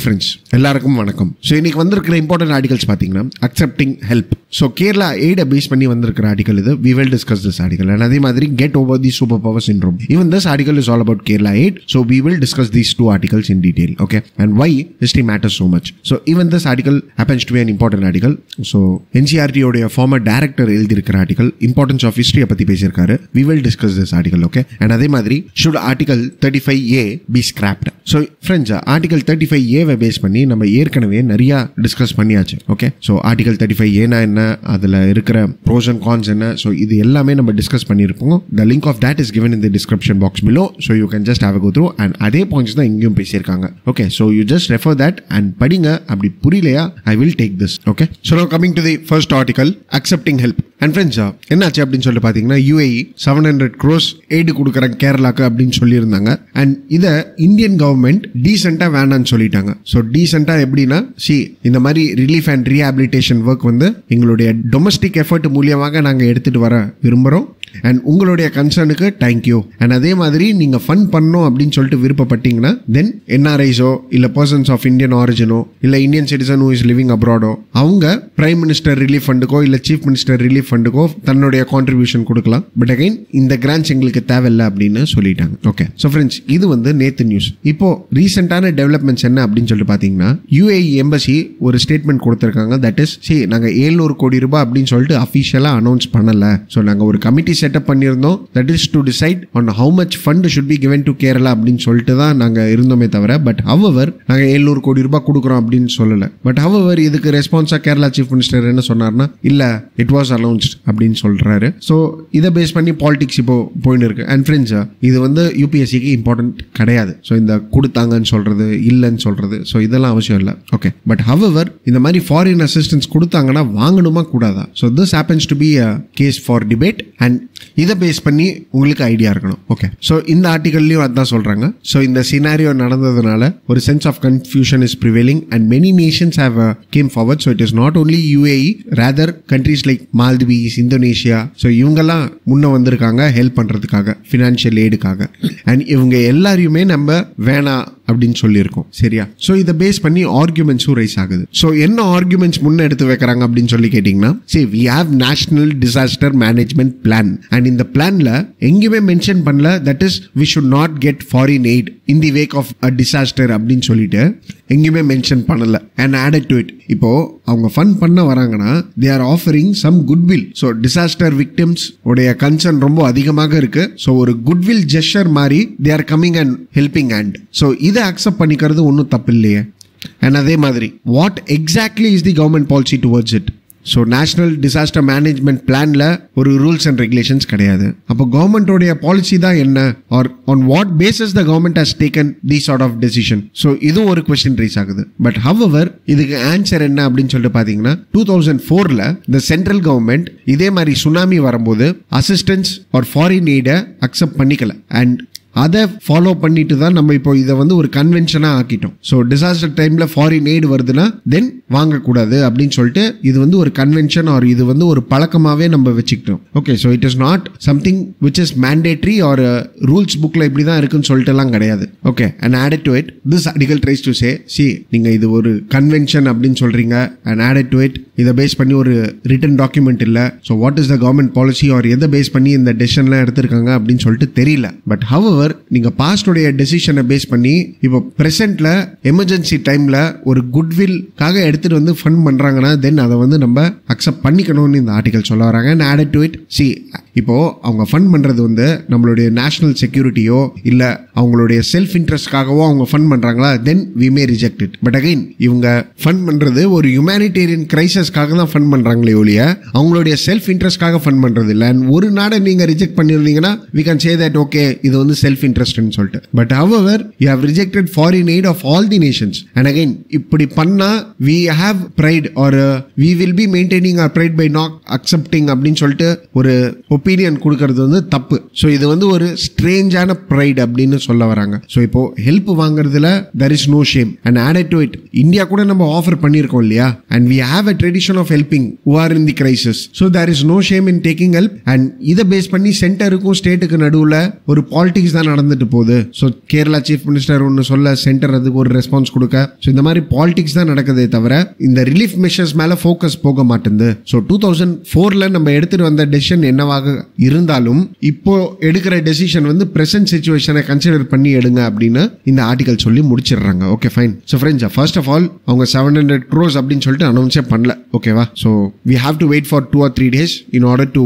Friends எல்லாருக்கும் வணக்கம். So இன்னைக்கு வந்திருக்கிற இம்பார்ட்டன்ட் ஆர்டிகல்ஸ் பார்த்தீங்கன்னா அக்செப்டிங் ஹெல்ப். ஸோ கேரளா எய்டை பேஸ் பண்ணி வந்திருக்கிற ஆர்டிகல் இது. We will discuss this article and அதே மாதிரி get over the superpower syndrome. Even this article is all about Kerala aid. So we will discuss these two articles in detail. Okay, and why history matters so much. So even this article happens to be an important article. So NCERT உடைய former director எழுதியிருக்கிற article importance of ஹிஸ்டரியை பற்றி பேசியிருக்காரு. We will discuss this article. Okay, and அதே மாதிரி should article 35A be scrapped. So friends, article 35A base பண்ணி நம்ம ஏற்கனவே நிறைய டிஸ்கஸ் பண்ணியாச்சு. ஓகே, ஸோ ஆர்டிகல் 35A என்ன, அதில் இருக்கிற ப்ரோஸ் அண்ட் கான்ஸ் என்ன, ஸோ இது எல்லாமே நம்ம டிஸ்கஸ் பண்ணியிருப்போம். The link of that is given in the description box below. So you can just have a go through and அதே பாயிண்ட்ஸ் தான் இங்கேயும் பேசியிருக்காங்க. Okay, so you just refer that and படிங்க. அப்படி புரியலையா, I will take this. Okay, so now coming to the first article, accepting help. And friends, என்னாச்சு அப்படின்னு சொல்லிட்டு பார்த்தீங்கன்னா UAE 700 crores எய்டு கொடுக்குறாங்க கேரளாக்கு அப்படின்னு சொல்லியிருந்தாங்க. அண்ட் இதை இந்தியன் கவர்மெண்ட் டீசெண்டாக வேணான்னு சொல்லிட்டாங்க. ஸோ டீசெண்டாக எப்படின்னா, இந்த மாதிரி ரிலீஃப் அண்ட் ரீஹாபிலிட்டேஷன் ஒர்க் வந்து எங்களுடைய டொமஸ்டிக் எஃபர்ட் மூலியமாக நாங்கள் எடுத்துகிட்டு வர விரும்புகிறோம். அண்ட் உங்களுடைய கன்சர்னுக்கு தேங்க்யூ. அண்ட் அதே மாதிரி நீங்கள் ஃபண்ட் பண்ணணும் அப்படின்னு சொல்லிட்டு விருப்பப்பட்டீங்கன்னா தென் NRIஸோ இல்லை பர்சன்ஸ் ஆஃப் இந்தியன் ஆரிஜினோ இல்லை Indian citizen who is living அப்ராடோ அவங்க பிரைம் மினிஸ்டர் ரிலீஃப் ஃபண்டுக்கோ இல்லை சீஃப் மினிஸ்டர் ரிலீஃப் ஃபண்டுக்கோ தன்னுடைய கான்ட்ரிபியூஷன் கொடுக்கலாம். பட் அகைன் இந்த கிராண்ட்ஸ் எங்களுக்கு தேவையில்லை அப்படின்னு சொல்லிட்டாங்க. ஓகே, ஸோ ஃப்ரெண்ட்ஸ், இது வந்து நேத்து நியூஸ். இப்போ ரீசெண்டான டெவலப்மெண்ட்ஸ் என்ன அப்படின்னு சொல்லிட்டு பார்த்தீங்கன்னா, UAE எம்பசி ஒரு ஸ்டேட்மெண்ட் கொடுத்துருக்காங்க. தட் இஸ், நாங்கள் 700 கோடி ரூபாய் அப்படின்னு சொல்லிட்டு அஃபிஷியலாக அனௌன்ஸ் பண்ணலை. ஸோ நாங்கள் ஒரு கமிட்டி செட்டப் பண்ணியிருந்தோம். That is to decide on how much fund should be given to Kerala அப்படின்னு சொல்லிட்டு தான் நாங்கள் இருந்தோமே தவிர, பட் ஹவவர் நாங்கள் 700 கோடி ரூபாய் கொடுக்குறோம் அப்படின்னு சொல்லலை. பட் ஹவவர் இதுக்கு ரெஸ்பான்ஸாக கேரளா சீஃப் மினிஸ்டர் என்ன சொன்னார்னா, இல்லை இட் வாஸ் அனௌன்ஸ்ட் அப்படின்னு சொல்றாரு. ஸோ இதை பேஸ் பண்ணி பாலிடிக்ஸ் இப்போ போயின்னு இருக்கு. அண்ட் ஃப்ரெண்ட்ஸ், இது வந்து UPSCக்கு இம்பார்ட்டன்ட் கிடையாது. ஸோ இந்த கொடுத்தாங்கன்னு சொல்றது, இல்லைன்னு சொல்றது, ஸோ இதெல்லாம் அவசியம் இல்லை. ஓகே, பட் ஹவவர் இந்த மாதிரி ஃபாரின் அசிஸ்டன்ஸ் கொடுத்தாங்கன்னா வாங்கணுமா கூடாதா? So this happens to be a case for debate and இதை பேஸ் பண்ணி உங்களுக்கு ஐடியா இருக்கணும். ஓகே, ஸோ இந்த ஆர்டிகல்லையும் அதான் சொல்றாங்க. ஸோ இந்த சினாரியோ நடந்ததுனால ஒரு sense of confusion is prevailing and many nations have come forward. So it is not only UAE, rather countries like Maldives, Indonesia, so இவங்கெல்லாம் முன்ன வந்திருக்காங்க ஹெல்ப் பண்றதுக்காக, ஃபினான்ஷியல் எய்டுக்காக. அண்ட் இவங்க எல்லாரையுமே நம்ம வேணா அப்படின்னு சொல்லியிருக்கோம். சரியா? ஸோ இதை பேஸ் பண்ணி ஆர்குமெண்ட்ஸும் ரைஸ் ஆகுது. ஸோ என்ன ஆர்குமெண்ட்ஸ் முன்ன எடுத்து வைக்கிறாங்க அப்படின்னு சொல்லி கேட்டீங்கன்னா, we have national disaster management plan and இந்த பிளான்ல எங்கேயுமே மென்ஷன் பண்ணல that is we should not get foreign aid in the wake of a disaster அப்படின்னு சொல்லிட்டு எங்கேயுமே மென்ஷன் பண்ணல. and added to it, இப்போ அவங்க ஃபண்ட் பண்ண வராங்கன்னா they are offering some goodwill. So disaster victims உடைய கன்சர்ன் ரொம்ப அதிகமாக இருக்கு. ஸோ ஒரு குட்வில் ஜெஸ்டர் மாதிரி they are coming and helping hand. So இதை அக்செப்ட் பண்ணிக்கிறது ஒன்றும் தப்பு இல்லையே. அண்ட் அதே மாதிரி what exactly is the government policy towards it? So national disaster management பிளான்ல ஒரு ரூல்ஸ் அண்ட் ரெகுலேஷன்ஸ் கிடையாது. அப்போ கவர்மெண்டோடைய பாலிசி தான் என்ன, or on what basis the government has taken the sort of decision? So இதுவும் ஒரு கொஸ்டின் ரைஸ் ஆகுது. But however இதுக்கு ஆன்சர் என்ன அப்படின்னு சொல்லிட்டு பார்த்தீங்கன்னா, 2004ல இந்த சென்ட்ரல் கவர்மெண்ட் இதே மாதிரி சுனாமி வரும்போது அசிஸ்டன்ஸ் ஆர் ஃபாரின் எய்டை அக்செப்ட் பண்ணிக்கல. அண்ட் அதை ஃபாலோ பண்ணிட்டு தான் நம்ம இப்போ இதை வந்து ஒரு கன்வென்ஷனா ஆக்கிட்டோம். ஸோ டிசாஸ்டர் டைம்ல ஃபாரின் எய்டு வருதுன்னா தென் வாங்கக்கூடாது அப்படின்னு சொல்லிட்டு இது வந்து ஒரு கன்வென்ஷன் ஆர் இது வந்து ஒரு பழக்கமாவே நம்ம வச்சுக்கிட்டோம். Okay, so it is not something which is mandatory or rules புக்ல இப்படி தான் இருக்குன்னு சொல்லிட்டு எல்லாம் கிடையாது. Okay, and added to it this article tries to say, நீங்க இது ஒரு கன்வென்ஷன் அப்படின்னு சொல்றீங்க. அண்ட் ஆடட் டு இட் இதை பேஸ் பண்ணி ஒரு ரிட்டன் டாக்குமெண்ட் இல்ல. So what is the government policy or எதை பேஸ் பண்ணி இந்த டெசிஷன்லாம் எடுத்திருக்காங்க அப்படின்னு சொல்லிட்டு தெரியல. பட் ஹவவர் நீங்க பாஸ்டோடைய டெசிஷனை பேஸ் பண்ணி இப்போ பிரசன்ட்ல எமர்ஜென்சி டைம்ல ஒரு குட்வில்காக எடுத்துட்டு வந்து ஃபண்ட் பண்றாங்கன்னா தென் அதை வந்து நம்ம அக்செப்ட் பண்ணிக்கணும்னு இந்த ஆர்டிகல் சொல்ல வராங்க. அண்ட் ஆடட் டு இட், இப்போ அவங்க ஃபண்ட் பண்றது வந்து நம்மளுடைய நேஷனல் செக்யூரிட்டியோ இல்ல அவங்களுடைய செல்ஃப் இன்ட்ரெஸ்ட்காகவோ அவங்க ஃபண்ட் பண்றாங்களா, then we may reject it. But again இவங்க ஃபண்ட் பண்றது ஒரு ஹியூமனிடேரியன் கிரைசிஸ்க்காக தான் ஃபண்ட் பண்றாங்களே ஒழிய அவங்களுடைய செல்ஃப் இன்ட்ரெஸ்ட்காக ஃபண்ட் பண்றது இல்லை. அண்ட் ஒரு நாடை நீங்க reject பண்ணிருந்தீங்கன்னா we can say that okay இது வந்து செல்ஃப் இன்ட்ரெஸ்ட்னு சொல்லிட்டு. But however you have rejected foreign aid of all the nations. And again இப்படி பண்ணா we have pride or we will be maintaining our pride by not accepting அப்படின்னு சொல்லிட்டு ஒரு opinion கொடுக்கறது வந்து தப்பு. ஸோ இது வந்து ஒரு ஸ்ட்ரேஞ்சான ப்ரைட் அப்படின்னு சொல்ல வராங்க. ஸோ இப்போ ஹெல்ப் வாங்குறதுல there is no shame and added to it India கூட நம்ம ஆஃபர் பண்ணியிருக்கோம் இல்லையா, and we have a tradition of helping who are in the crisis. So there is no shame in taking help. and இதை base பண்ணி சென்டருக்கும் ஸ்டேட்டுக்கு நடுவில் ஒரு politics தான் நடந்துட்டு போகுது. ஸோ கேரளா சீஃப் மினிஸ்டர் ஒன்று சொல்ல சென்டர் அதுக்கு ஒரு ரெஸ்பான்ஸ் கொடுக்க, ஸோ இந்த மாதிரி பாலிடிக்ஸ் தான் நடக்குதே தவிர இந்த ரிலீஃப் மெஷர்ஸ் மேல ஃபோக்கஸ் போக மாட்டேங்குது. ஸோ 2004 நம்ம எடுத்துட்டு வந்த டெசிஷன் என்னவாக இருந்தாலும் இப்போ எடுக்கிற டெசிஷன் வந்து பிரசன்ட் சிச்சுவேஷனை கன்சிடர் பண்ணி எடுங்க அப்படின்னு இந்த ஆர்டிகல் சொல்லி முடிச்சிடுறாங்க. Okay fine. So friends, first of all அவங்க 700 crores அப்படின்னு சொல்லிட்டு அனௌன்ஸே பண்ணல. ஓகேவா? So we have to wait for 2 or 3 days in order to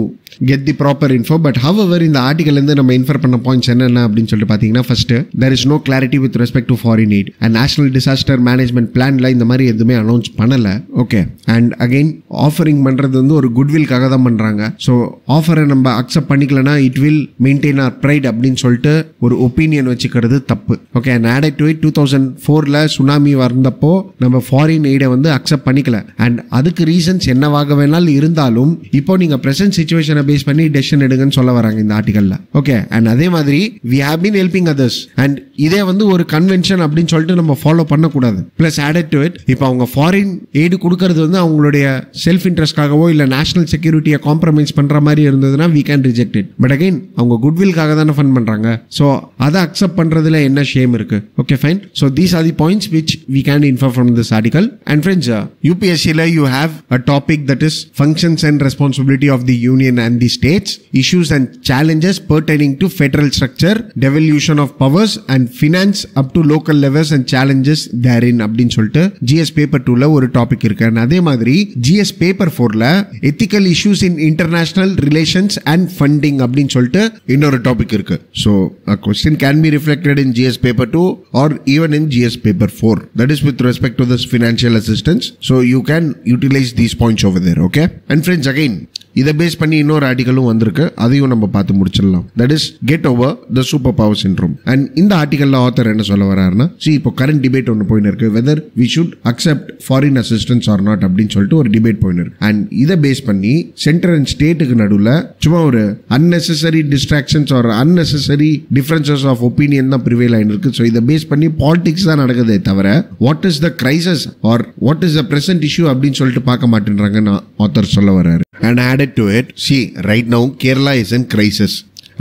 get the proper info. But however, இந்த ஆர்டிகல் இருந்து நம்ம இன்ஃபர் பண்ண பாயிண்ட்ஸ் என்னென்ன அப்படின்னு சொல்லிட்டு பார்த்தீங்கன்னா, first there is no clarity with respect to foreign aid and national disaster management planல இந்த மாதிரி எதுவுமே அனௌன்ஸ் பண்ணல. ஓகே. அண்ட் அகைன் ஆஃபரிங் பண்றது வந்து ஒரு குட்வில்காக தான் பண்றாங்க. ஸோ ஆஃபரை நம்ம அக்செப்ட் பண்ணிக்கலனா it will maintain our pride அப்படின்னு சொல்லிட்டு ஒரு ஒப்பீனியன் வச்சுக்கிறது தப்பு. Okay. And added to it 2004 tsunami வந்தப்போ நம்ம ஃபாரின் எய்டை வந்து அக்செப்ட் பண்ணிக்கல. அண்ட் அதுக்கு ரீசன்ஸ் என்னவாக வேணாலும் இருந்தாலும் இப்போ நீங்க பிரசன்ட் சிச்சுவேஷனை பேஸ் பண்ணி டெசிஷன் எடுங்கன்னு சொல்ல வராங்க இந்த ஆர்டிகல்ல. ஓகே. அண்ட் அதே மாதிரி we have been helping others and இதே வந்து ஒரு கன்வென்ஷன் அப்படின்னு சொல்லிட்டு நம்ம ஃபாலோ பண்ணக்கூடாது. பிளஸ் ஆடட் டு இட் இப்போ அவங்க ஃபாரின் எய்டு கொடுக்கறது வந்து அவங்களுடைய செல்ஃப் இன்ட்ரெஸ்ட்காகவோ இல்லை நேஷனல் செக்யூரிட்டியை காம்ப்ரமைஸ் பண்ற மாதிரி இருந்ததுன்னா we can reject it. But again அவங்க குட்வில்காக தானே ஃபண்ட் பண்றாங்க. ஸோ அதை அக்செப்ட் பண்றதுல என்ன ஷேம் இருக்கு? Okay fine. So these are the points which we can infer from this article. And friends, UPSC you have a topic that is functions and responsibility of the union and the states, issues and challenges pertaining to federal structure, devolution of powers and finance up to local levels and challenges therein அப்படின்னு சொல்லிட்டு GS paper 2ல ஒரு topic இருக்கு. அதே மாதிரி GS paper 4ல ethical issues in international relations and funding அப்படின்னு சொல்லிட்டு இன்னொரு டாபிக் இருக்கு. So a question can be reflected in GS paper 2 or even in GS paper 4, that is with respect to this financial assistance. So you can utilize these points over there. Okay. And friends, again இதை base பண்ணி இன்னொரு ஆர்டிகலும் வந்திருக்கு, அதையும் நம்ம பார்த்து முடிச்சிடலாம். That is get over the super power syndrome. And இந்த ஆர்டிகல்ல author என்ன சொல்ல வராருன்னா, இப்போ கரண்ட் டிபேட் ஒன்று போயின்னு இருக்கு, whether we should accept foreign assistance or not அப்படின்னு சொல்லிட்டு ஒரு டிபேட் போயின்னு இருக்கு. அண்ட் இதை பேஸ் பண்ணி சென்டர் அண்ட் ஸ்டேட்டுக்கு நடுவில் சும்மா ஒரு unnecessary distractions or unnecessary differences of opinion தான் ப்ரிவேல் ஆயிருக்கு. ஸோ இதை பேஸ் பண்ணி பாலிடிக்ஸ் தான் நடக்குதே தவிர what is the crisis or what is the present issue அப்படின்னு சொல்லிட்டு பார்க்க மாட்டேன்றாங்கன்னு ஆத்தர் சொல்ல வர்றாரு. And added to it, see, right now Kerala is in crisis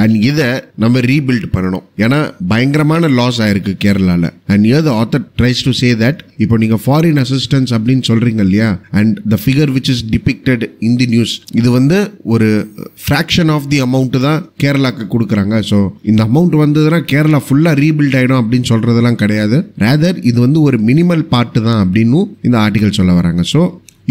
and இதை நம்ம ரீபில்ட் பண்ணணும். ஏன்னா பயங்கரமான லாஸ் ஆயிருக்கு கேரளால. And here the author tries to say that இப்போ நீங்க ஃபாரின் அசிஸ்டன்ஸ் அப்படின்னு சொல்றீங்க இல்லையா, and the figure which is depicted in the news, இது வந்து ஒரு fraction of the amount தான் கேரளாக்கு கொடுக்குறாங்க. ஸோ இந்த அமௌண்ட் வந்ததுன்னா கேரளா ஃபுல்லா ரீபில்ட் ஆயிடும் அப்படின்னு சொல்றதெல்லாம் கிடையாது. ரேதர் இது வந்து ஒரு மினிமல் பார்ட் தான் அப்படின்னு இந்த ஆர்டிகல் சொல்ல வராங்க. So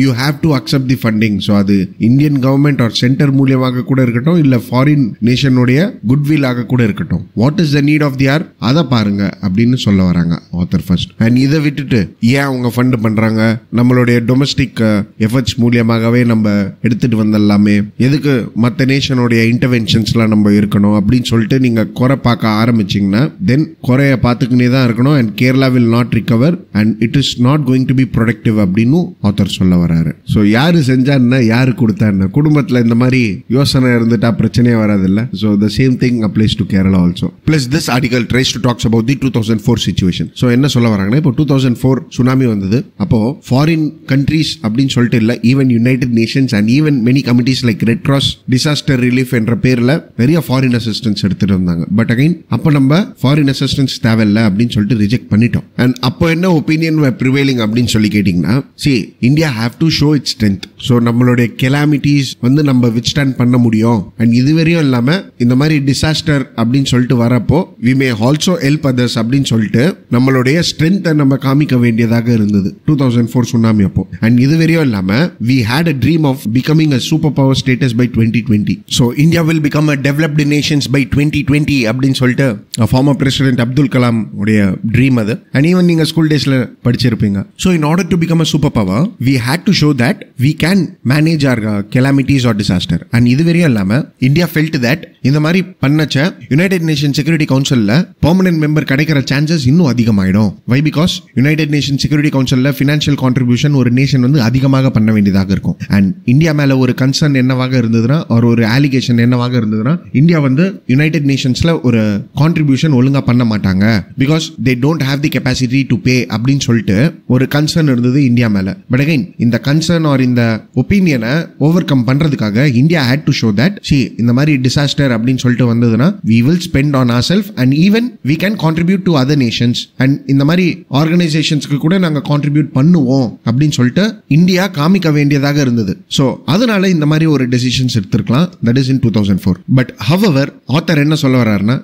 you have to accept the funding. So அது இந்தியன் கவர்மெண்ட் ஆர் சென்டர் மூலியமாக கூட இருக்கட்டும், இல்லை ஃபாரின் நேஷனுடைய குட்வில் ஆக கூட இருக்கட்டும், what is the need of the or அதை பாருங்க அப்படின்னு சொல்ல வராங்க ஆத்தர் ஃபர்ஸ்ட். அண்ட் இதை விட்டுட்டு ஏன் அவங்க ஃபண்ட் பண்றாங்க, நம்மளுடைய டொமஸ்டிக் எஃபர்ட்ஸ் மூலியமாகவே நம்ம எடுத்துட்டு வந்தல்லாமே, எதுக்கு மற்ற நேஷனுடைய இன்டர்வென்ஷன்ஸ்லாம் நம்ம இருக்கணும் அப்படின்னு சொல்லிட்டு நீங்க குறை பார்க்க ஆரம்பிச்சிங்கன்னா தென் குறைய பார்த்துக்கினே தான் இருக்கணும். And Kerala will not recover and it is not going to be productive அப்படின்னு ஆத்தர் சொல்ல வராங்க. சோ யாரு செஞ்சான்னா யாரு கொடுத்தான்னா, குடும்பத்துல இந்த மாதிரி யோசனை இருந்துட்டா பிரச்சனையே வராதுல்ல. So the same thing applies to Kerala also. Plus this article tries to talks about the 2004 situation. So என்ன சொல்ல வராங்கன்னா, இப்போ 2004 சுனாமி வந்தது. அப்போ ஃபாரின் கண்ட்ரீஸ் அப்படின்னு சொல்லிட்டு இல்ல, even United Nations and even many committees like red cross, disaster relief என்ற பேர்ல நிறைய ஃபாரின் அசிஸ்டன்ஸ் எடுத்துட்டு வந்தாங்க. பட் அகைன் அப்ப நம்ம ஃபாரின் அசிஸ்டன்ஸ் தேவையில்லை அப்படின்னு சொல்லிட்டு ரிஜெக்ட் பண்ணிட்டோம். அண்ட் அப்போ என்ன ஒப்பீனியன் ப்ரிவேலிங் அப்படின்னு சொல்லி கேட்டீங்கன்னா, see, India have to show its strength. So நம்மளுடைய கெலாமிட்டிஸ் வந்து நம்ம வித்ஸ்டாண்ட் பண்ண முடியும். அண்ட் இதுவரையும் இல்லாம இந்த மாதிரி டிசாஸ்டர் அப்படின்னு சொல்லிட்டு வரப்போ we may also help others அப்படின்னு சொல்லிட்டு நம்மளுடைய ஸ்ட்ரென்த்தை நம்ம காமிக்க வேண்டியதாக இருந்தது 2004 சுனாமி அப்போ. அண்ட் இதுவரையும் இல்லாம we had a dream of becoming a super power status by 2020. So India will become a developed nations by 2020 அப்படின்னு சொல்லிட்டு former president அப்துல் கலாம் உடைய ட்ரீம் அது. அண்ட் ஈவன் நீங்க ஸ்கூல் டேஸ்ல படிச்சிருப்பீங்க. So in order to become a super power we had to show that we can can manage our calamities or disaster. And இது வரையும் இல்லாம India felt that இந்த மாதிரி பண்ணச்ச யுனைடெட் நேஷன் செக்யூரிட்டி கவுன்சில்ல பெர்மனன்ட் மெம்பர் கிடைக்கிற சான்சஸ் இன்னும் அதிகமாயிடும். Why? Because United Nation Security கவுன்சில்ல ஃபினான்ஷியல் கான்ட்ரிபியூஷன் ஒரு நேஷன் வந்து அதிகமாக பண்ண வேண்டியதாக இருக்கும். அண்ட் இந்தியா மேல ஒரு கன்சர்ன் என்னவாக இருந்ததுன்னா, ஒரு அலிகேஷன் என்னவாக இருந்ததுன்னா, இந்தியா வந்து யுனைடெட் நேஷன்ஸ்ல ஒரு கான்ட்ரிபியூஷன் ஒழுங்கா பண்ண மாட்டாங்க because they don't have the capacity to pay அப்படின்னு சொல்லிட்டு ஒரு கன்சர்ன் இருந்தது இந்தியா மேல. பட் அகைன் இந்த கன்சர்ன் ஆர் இந்த ஒப்பீனியனை ஓவர் கம் பண்றதுக்காக India had to show that இந்த மாதிரி டிசாஸ்டர் அப்படின்னு சொல்லிட்டு வந்ததுன்னா we will spend on ourselves and even we can contribute to other nations and இந்த மாதிரி ஆர்கனைசேஷன்ஸ்க்கு கூட நாங்க கான்ட்ரிபியூட் பண்ணுவோம் அப்படின்னு சொல்லிட்டு இந்தியா காமிக்க வேண்டியதாக இருந்தது. ஸோ அதனால இந்த மாதிரி ஒரு டெசிஷன்ஸ் எடுத்திருக்கலாம். That is in 2004. But however author என்ன சொல்ல வர்றாருன்னா,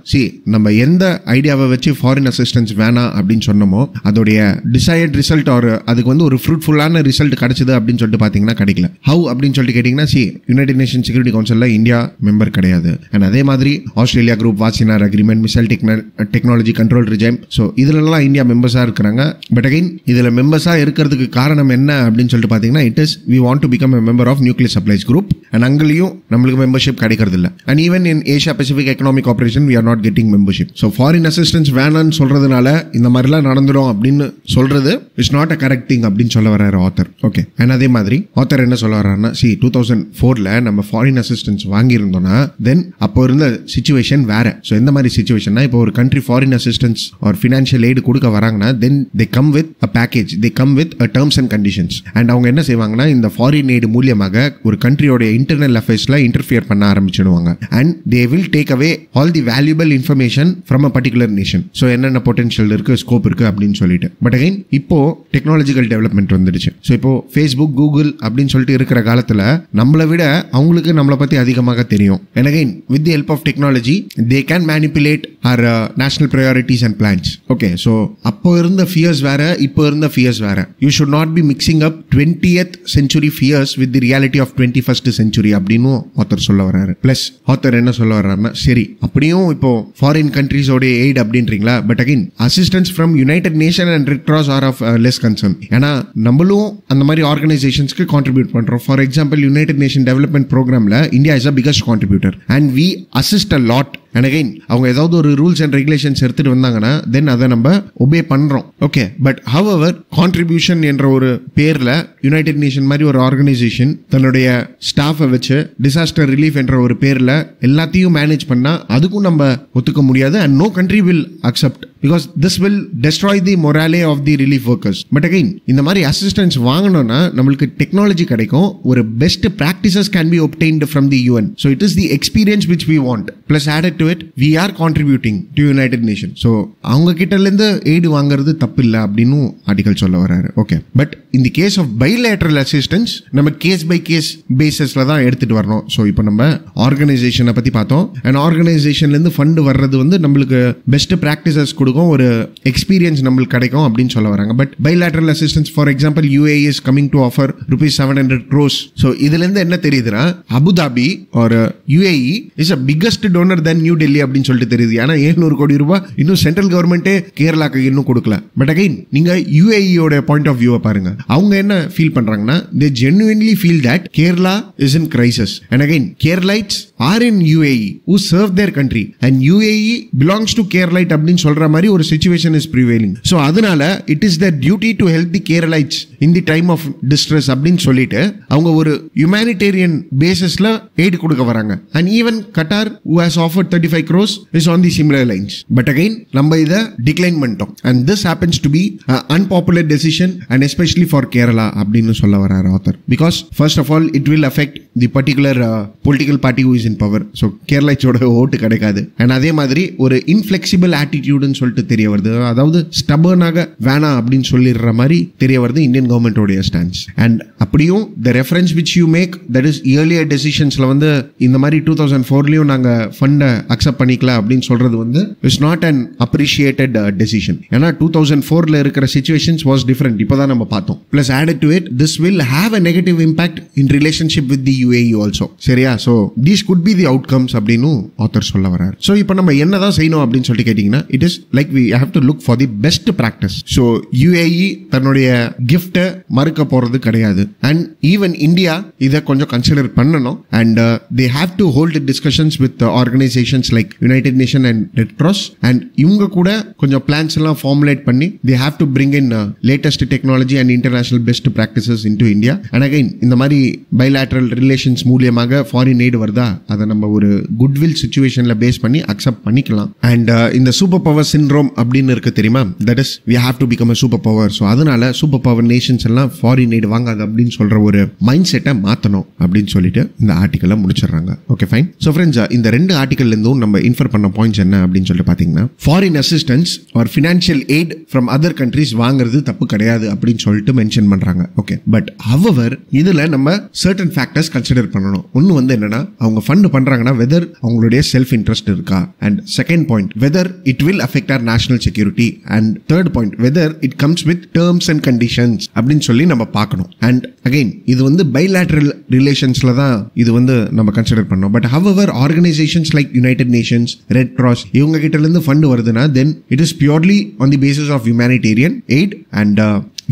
நம்ம எந்த ஐடியாவை வச்சு ஃபாரின் அசிஸ்டன்ஸ் வேணாம் அப்படின்னு சொன்னோமோ அதோடைய டிசைர்ட் ரிசல்ட் ஆர் அதுக்கு வந்து ஒரு ஃப்ரூட்ஃபுல்லான ரிசல்ட் கிடைச்சது அப்படின்னு சொல்லிட்டு பாத்தீங்கன்னா கிடைக்கல. ஹவு அப்படின்னு சொல்லிட்டு கேட்டீங்கன்னா, யுனைடெட் நேஷன் செக்யூரிட்டி கவுன்சில்ல இந்தியா மெம்பர் கிடையாது. அண்ட் அதே மாதிரி Australia group, Wassenaar agreement, missile technology control regime, so இதுலலாம் இந்தியா மெம்பர்ஸா இருக்கிறாங்க. பட் அகைன் இதுல மெம்பர்ஸா இருக்கிறதுக்கு காரணம் என்ன அப்படின்னு சொல்லிட்டு பாத்தீங்கன்னா, it is we want to become a member of nuclear supplies group and அங்கேயும் நம்மளுக்கு மெம்பர்ஷிப் கிடைக்கிறது இல்ல. And even in Asia Pacific economic operation we are not getting membership. So foreign assistance வேணான்னு சொல்றதுனால இந்த மாதிரிலாம் நடந்துடும் அப்படின்னு சொல்றது is not a correct thing அப்படின்னு சொல்ல வர்றாரு ஆத்தர். ஓகே. அண்ட் அதே மாதிரி ஆத்தர் என்ன சொல்ல வர்றாருன்னா, 2004ல நம்ம ஃபாரின் அசிஸ்டன்ஸ் வாங்கியிருந்தோம்னா தென் அப்போ இருந்த சிச்சுவேஷன் வேற. ஸோ எந்த மாதிரி சிச்சுவேஷன்னா, இப்போ ஒரு country foreign assistance or financial aid கொடுக்க வராங்கன்னா then they come with a package, they come with a terms and conditions. And அவங்க என்ன செய்வாங்கன்னா, இந்த ஃபாரின் எய்டு மூலியமாக ஒரு கண்ட்ரியோட இன்டர்னல் அஃபேர்ஸ்ல இன்டர்ஃபியர் பண்ண ஆரம்பிச்சிடுவாங்க. And they will take away all the valuable information from a particular nation. So என்னென்ன potential இருக்கு, ஸ்கோப் இருக்கு அப்படின்னு சொல்லிட்டு. பட் அகைன் இப்போ டெக்னாலஜிக்கல் டெவலப்மெண்ட் வந்துடுச்சு. ஸோ இப்போ ஃபேஸ்புக், கூகுள் அப்படின்னு சொல்லிட்டு இருக்கிற காலத்துல நம்மளை விட அவங்களுக்கு நம்மளை பத்தி அதிகமாக தெரியும். And again, with the help of technology, they can manipulate our national priorities and plans. Okay, so அப்போ இருந்த fears வேற, இப்போ இருந்த fears வேற. You should not be mixing up 20th century fears with the reality of 21st century அப்படின்னு author சொல்ல வர்றாரு. Plus author என்ன சொல்ல வர்றாருன்னா, சரி அப்படியும் இப்போ ஃபாரின் கண்ட்ரீஸோட எய்ட் அப்படின்றீங்களா, but again assistance from United Nation and Red Cross are of less concern. ஏன்னா நம்மளும் அந்த மாதிரி ஆர்கனைசேஷன்ஸ்க்கு கான்ட்ரிபியூட் பண்றோம். ஃபார் எக்ஸாம்பிள், யுனைடெட் நேஷன் டெவலப்மெண்ட் ப்ரோக்ராம்ல India is a biggest contributor and we assist a lot. And again, அவங்க ஏதாவது ஒரு ரூல்ஸ் அண்ட் ரெகுலேஷன்ஸ் எடுத்துட்டு வந்தாங்கன்னா தென் அதை நம்ம ஒபே பண்றோம். ஓகே. பட் ஹவவர் கான்ட்ரிபியூஷன் என்ற ஒரு பேர்ல யுனைடெட் நேஷன் மாதிரி ஒரு ஆர்கனைசேஷன் தன்னுடைய ஸ்டாஃபை வச்சு டிசாஸ்டர் ரிலீஃப் என்ற ஒரு பேர்ல எல்லாத்தையும் மேனேஜ் பண்ணா அதுக்கும் நம்ம ஒத்துக்க முடியாது. And no country will accept because this will destroy the morale of the relief workers. But again இந்த மாதிரி அசிஸ்டன்ஸ் வாங்கணும்னா நம்மளுக்கு டெக்னாலஜி கிடைக்கும். ஒரு best practices can be obtained from the UN. So it is the experience which we want. Plus added to it, we are contributing to United Nations. So அவங்க கிட்ட இருந்து aid வாங்குறது தப்பு இல்லை அப்படின்னு ஆர்டிகல் சொல்ல வர்றாரு. ஓகே. பட் இந்த கேஸ் ஆஃப் பைலேட்டரல் அசிஸ்டன்ஸ் நம்ம கேஸ் பை கேஸ் பேசிஸ்ல தான் எடுத்துட்டு வரணும். ஸோ இப்போ நம்ம ஆர்கனைசேஷனை பத்தி பார்த்தோம். அண்ட் ஆர்கனைசேஷன்ல இருந்து ஃபண்ட் வர்றது வந்து நம்மளுக்கு பெஸ்ட் பிராக்டிசஸ் கொடுக்கும், ஒரு எக்ஸ்பீரியன்ஸ் நம்மளுக்கு கிடைக்கும் அப்படின்னு சொல்ல வராங்க. But bilateral assistance for example UAE is coming to offer ₹700 crores. So இதுல இருந்து என்ன தெரியுதுன்னா, Abu Dhabi or UAE is a biggest donor than New Delhi அப்படின்னு சொல்லிட்டு தெரியுது. ஏன்னா 700 கோடி ரூபாய் இன்னும் சென்ட்ரல் கவர்மெண்டே கேரளாக்கு இன்னும் கொடுக்கல. பட் அகைன் நீங்க UAE பாயிண்ட் ஆஃப் வியூவை பாருங்க. அவங்க என்ன ஃபீல் பண்றாங்கன்னா, they genuinely feel that Kerala is in crisis. And again, Keralites are in UAE who serve their country and UAE belongs to Keralite அப்படின்னு சொல்ற மாதிரி ஒரு situation is prevailing. So அதனால it is their duty to help the Keralites in the time of distress அப்படின்னு சொல்லிட்டு அவங்க ஒரு humanitarian basisல aid கொடுக்க வராங்க. And even Qatar who has offered 35 crores is on the similar lines. But again நம்ம இத decline பண்ணிட்டோம். And this happens to be an unpopular decision and especially for Kerala அப்படின்னு சொல்ல வராரு author. Because first of all it will affect the particular political party who is in power. So Keralites-ஓட ஓட்டு கிடைக்காது. And அதே மாதிரி ஒரு inflexible attitude-ன்னு சொல்லிட்டு தெரிய வருது. அதாவது stubborn-ஆக வேணாம் அப்படின்னு சொல்லிடுற மாதிரி தெரிய வருது இந்தியன் கவர்மெண்டோடைய ஸ்டான்ஸ். அண்ட் அப்படியும் the reference which you make, that is earlier decisions-ல வந்து இந்த மாதிரி 2004லயும் நாங்க ஃபண்டை அக்செப்ட் பண்ணிக்கலாம் அப்படின்னு சொல்றது வந்து is not an appreciated decision. ஏன்னா 2004ல இருக்கிற சிச்சுவேஷன்ஸ் வாஸ் டிஃபரெண்ட். இப்போதான் நம்ம பார்த்தோம். Plus added to it, this will have a negative impact in relationship with the UAE also. சரியா? So these could be the outcomes அப்படின்னு ஆத்தர் சொல்ல வராரு. So இப்போ நம்ம என்னதான் செய்யணும் அப்படின்னு சொல்லிட்டு கேட்டிங்கன்னா, it is like we have to look for the best practice. So UAE தன்னுடைய கிஃப்ட்டை மறுக்க போறது கிடையாது. அண்ட் ஈவன் இந்தியா இதை கொஞ்சம் கன்சிடர் பண்ணணும். And they have to hold discussions with organizations like United Nations and Red Cross. And இவங்க கூட கொஞ்சம் பிளான்ஸ் எல்லாம் ஃபார்முலேட் பண்ணி they have to bring in latest technology and international best practices into India. And again, இந்த மாதிரி bilateral relations மூலியமாக foreign aid வருதா, அதை நம்ம ஒரு குட்வில் சிச்சுவேஷன்ல பேஸ் பண்ணி அக்செப்ட் பண்ணிக்கலாம். அண்ட் இந்த சூப்பர் பவர் சிண்ட்ரோம் அப்படின்னு இருக்கு தெரியுமா, that is we have to become a super power. So அதனால சூப்பர் பவர் நேஷன்ஸ் எல்லாம் ஃபாரின் எய்டு வாங்காது அப்படின்னு சொல்ற ஒரு மைண்ட் செட்டை மாற்றணும் அப்படின்னு சொல்லிட்டு இந்த ஆர்டிக்கலை முடிச்சிடுறாங்க. Okay fine. ஸோ ஃப்ரெண்ட்ஸ், இந்த ரெண்டு ஆர்டிக்கல் இருந்தும் நம்ம இன்ஃபர் பண்ண பாயிண்ட்ஸ் என்ன அப்படின்னு சொல்லிட்டு பார்த்தீங்கன்னா, foreign assistance or financial eight from other countries வாங்குறது தப்பு கிடையாது அப்படின்னு சொல்லிட்டு மென்ஷன் பண்றாங்க. ஓகே, பட் ஹவவர் இதுல நம்ம சர்டன் ஃபேக்டர்ஸ் கன்சிடர் பண்ணணும். ஒன்னு வந்து என்னன்னா, அவங்க ஃபண்ட் பண்றாங்கன்னா வெதர் அவங்களுடைய செல்ஃப் இன்ட்ரெஸ்ட் இருக்கா, and second point whether it will affect our national security, and third point whether it comes with terms and conditions அப்படின்னு சொல்லி நம்ம பார்க்கணும். அண்ட் அகைன் இது வந்து பைலேட்டரல் ரிலேஷன்ஸ்ல தான் இது வந்து நம்ம கன்சிடர் பண்ணோம். But however organisations like United Nations, Red Cross இவங்க கிட்ட இருந்து ஃபண்ட் வருதுன்னா then it is purely on the basis of humanitarian aid and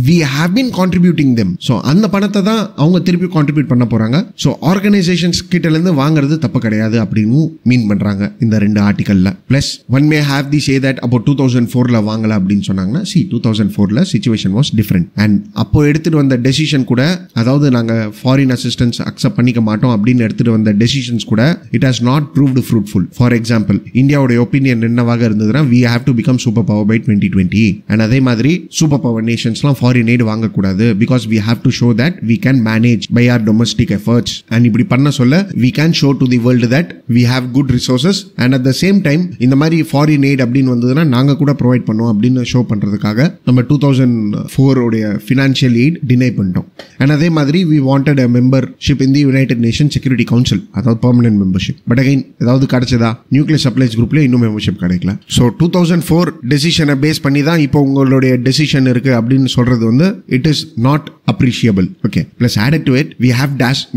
we have been contributing them. So அந்த பணத்தை தான் அவங்க திருப்பி கான்ட்ரிபியூட் பண்ண போறாங்க. ஸோ ஆர்கனைசேஷன்ஸ் கிட்ட இருந்து வாங்குறது தப்பு கிடையாது அப்படின்னு மீன் பண்றாங்க இந்த ரெண்டு ஆர்டிகல்ல. Plus one may have the say that அப்போ 2004ல வாங்கல அப்படின்னு சொன்னாங்கன்னா, 2004ல சிச்சுவேஷன் வாஸ் டிஃபரெண்ட். அண்ட் அப்போ எடுத்துட்டு வந்த டெசிஷன் கூட, அதாவது நாங்க ஃபாரின் அசிஸ்டன்ஸ் அக்செப்ட் பண்ணிக்க மாட்டோம் அப்படின்னு எடுத்துட்டு வந்த டெசிஷன்ஸ் கூட it has not proved fruitful. For example, இந்தியாவோட ஒப்பீனியன் என்னவாக இருந்ததுன்னா, we have to become super power by 2020. And அதே மாதிரி சூப்பர் பவர் நேஷன்ஸ்லாம் ஃபாரின் எய்ட் வாங்கக்கூடாது, because we have to show that we can manage by our domestic efforts. And இப்படி பண்ண சொல்ல we can show to the world that we have good resources, and at the same time இந்த மாதிரி foreign eight அப்படின்னு வந்ததுன்னா நாங்க கூட provide பண்ணுவோம் அப்படின்னு ஷோ பண்றதுக்காக நம்ம 2004 உடைய ஃபினான்ஷியல் எய்ட் டினை பண்ணிட்டோம். அண்ட் அதே மாதிரி we wanted a membership in the United Nations Security Council, அதாவது பெர்மனன்ட் மெம்பர்ஷிப். பட் அகைன் ஏதாவது கிடைச்சதா? நியூக்ளியர் சப்ளைஸ் குரூப்ல இன்னும் மெம்பர்ஷிப் கிடைக்கல. ஸோ 2004 டெசிஷனை பேஸ் பண்ணி தான் இப்போ உங்களுடைய டெசிஷன் இருக்கு அப்படின்னு சொல்றது வந்து it is not appreciable. Okay, plus added to it we have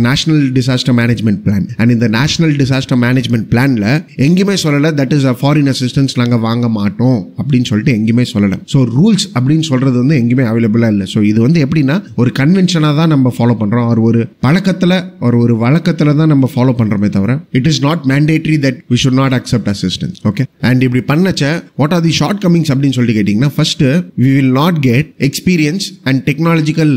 national disaster management plan, and in the national disaster management plan la எங்கயுமே சொல்லல that is a foreign assistance நாங்க வாங்க மாட்டோம் அப்படின்னு சொல்லிட்டு எங்கயுமே சொல்லல. so rules அப்படின்னு சொல்றது வந்து எங்கயுமே அவைலபிளா இல்ல. so இது வந்து எப்படின்னா ஒரு கன்வென்ஷனா தான் நம்ம ஃபாலோ பண்றோம், ஒரு பழக்கத்துல ஒரு வழக்கத்துல தான் நம்ம ஃபாலோ பண்றோமே தவிர it is not mandatory that we should not accept assistance. okay, and இப்படி பண்ணச்ச what are the shortcomings அப்படின்னு சொல்லிட்டு கேட்டிங்கன்னா, first we will not get experience and technological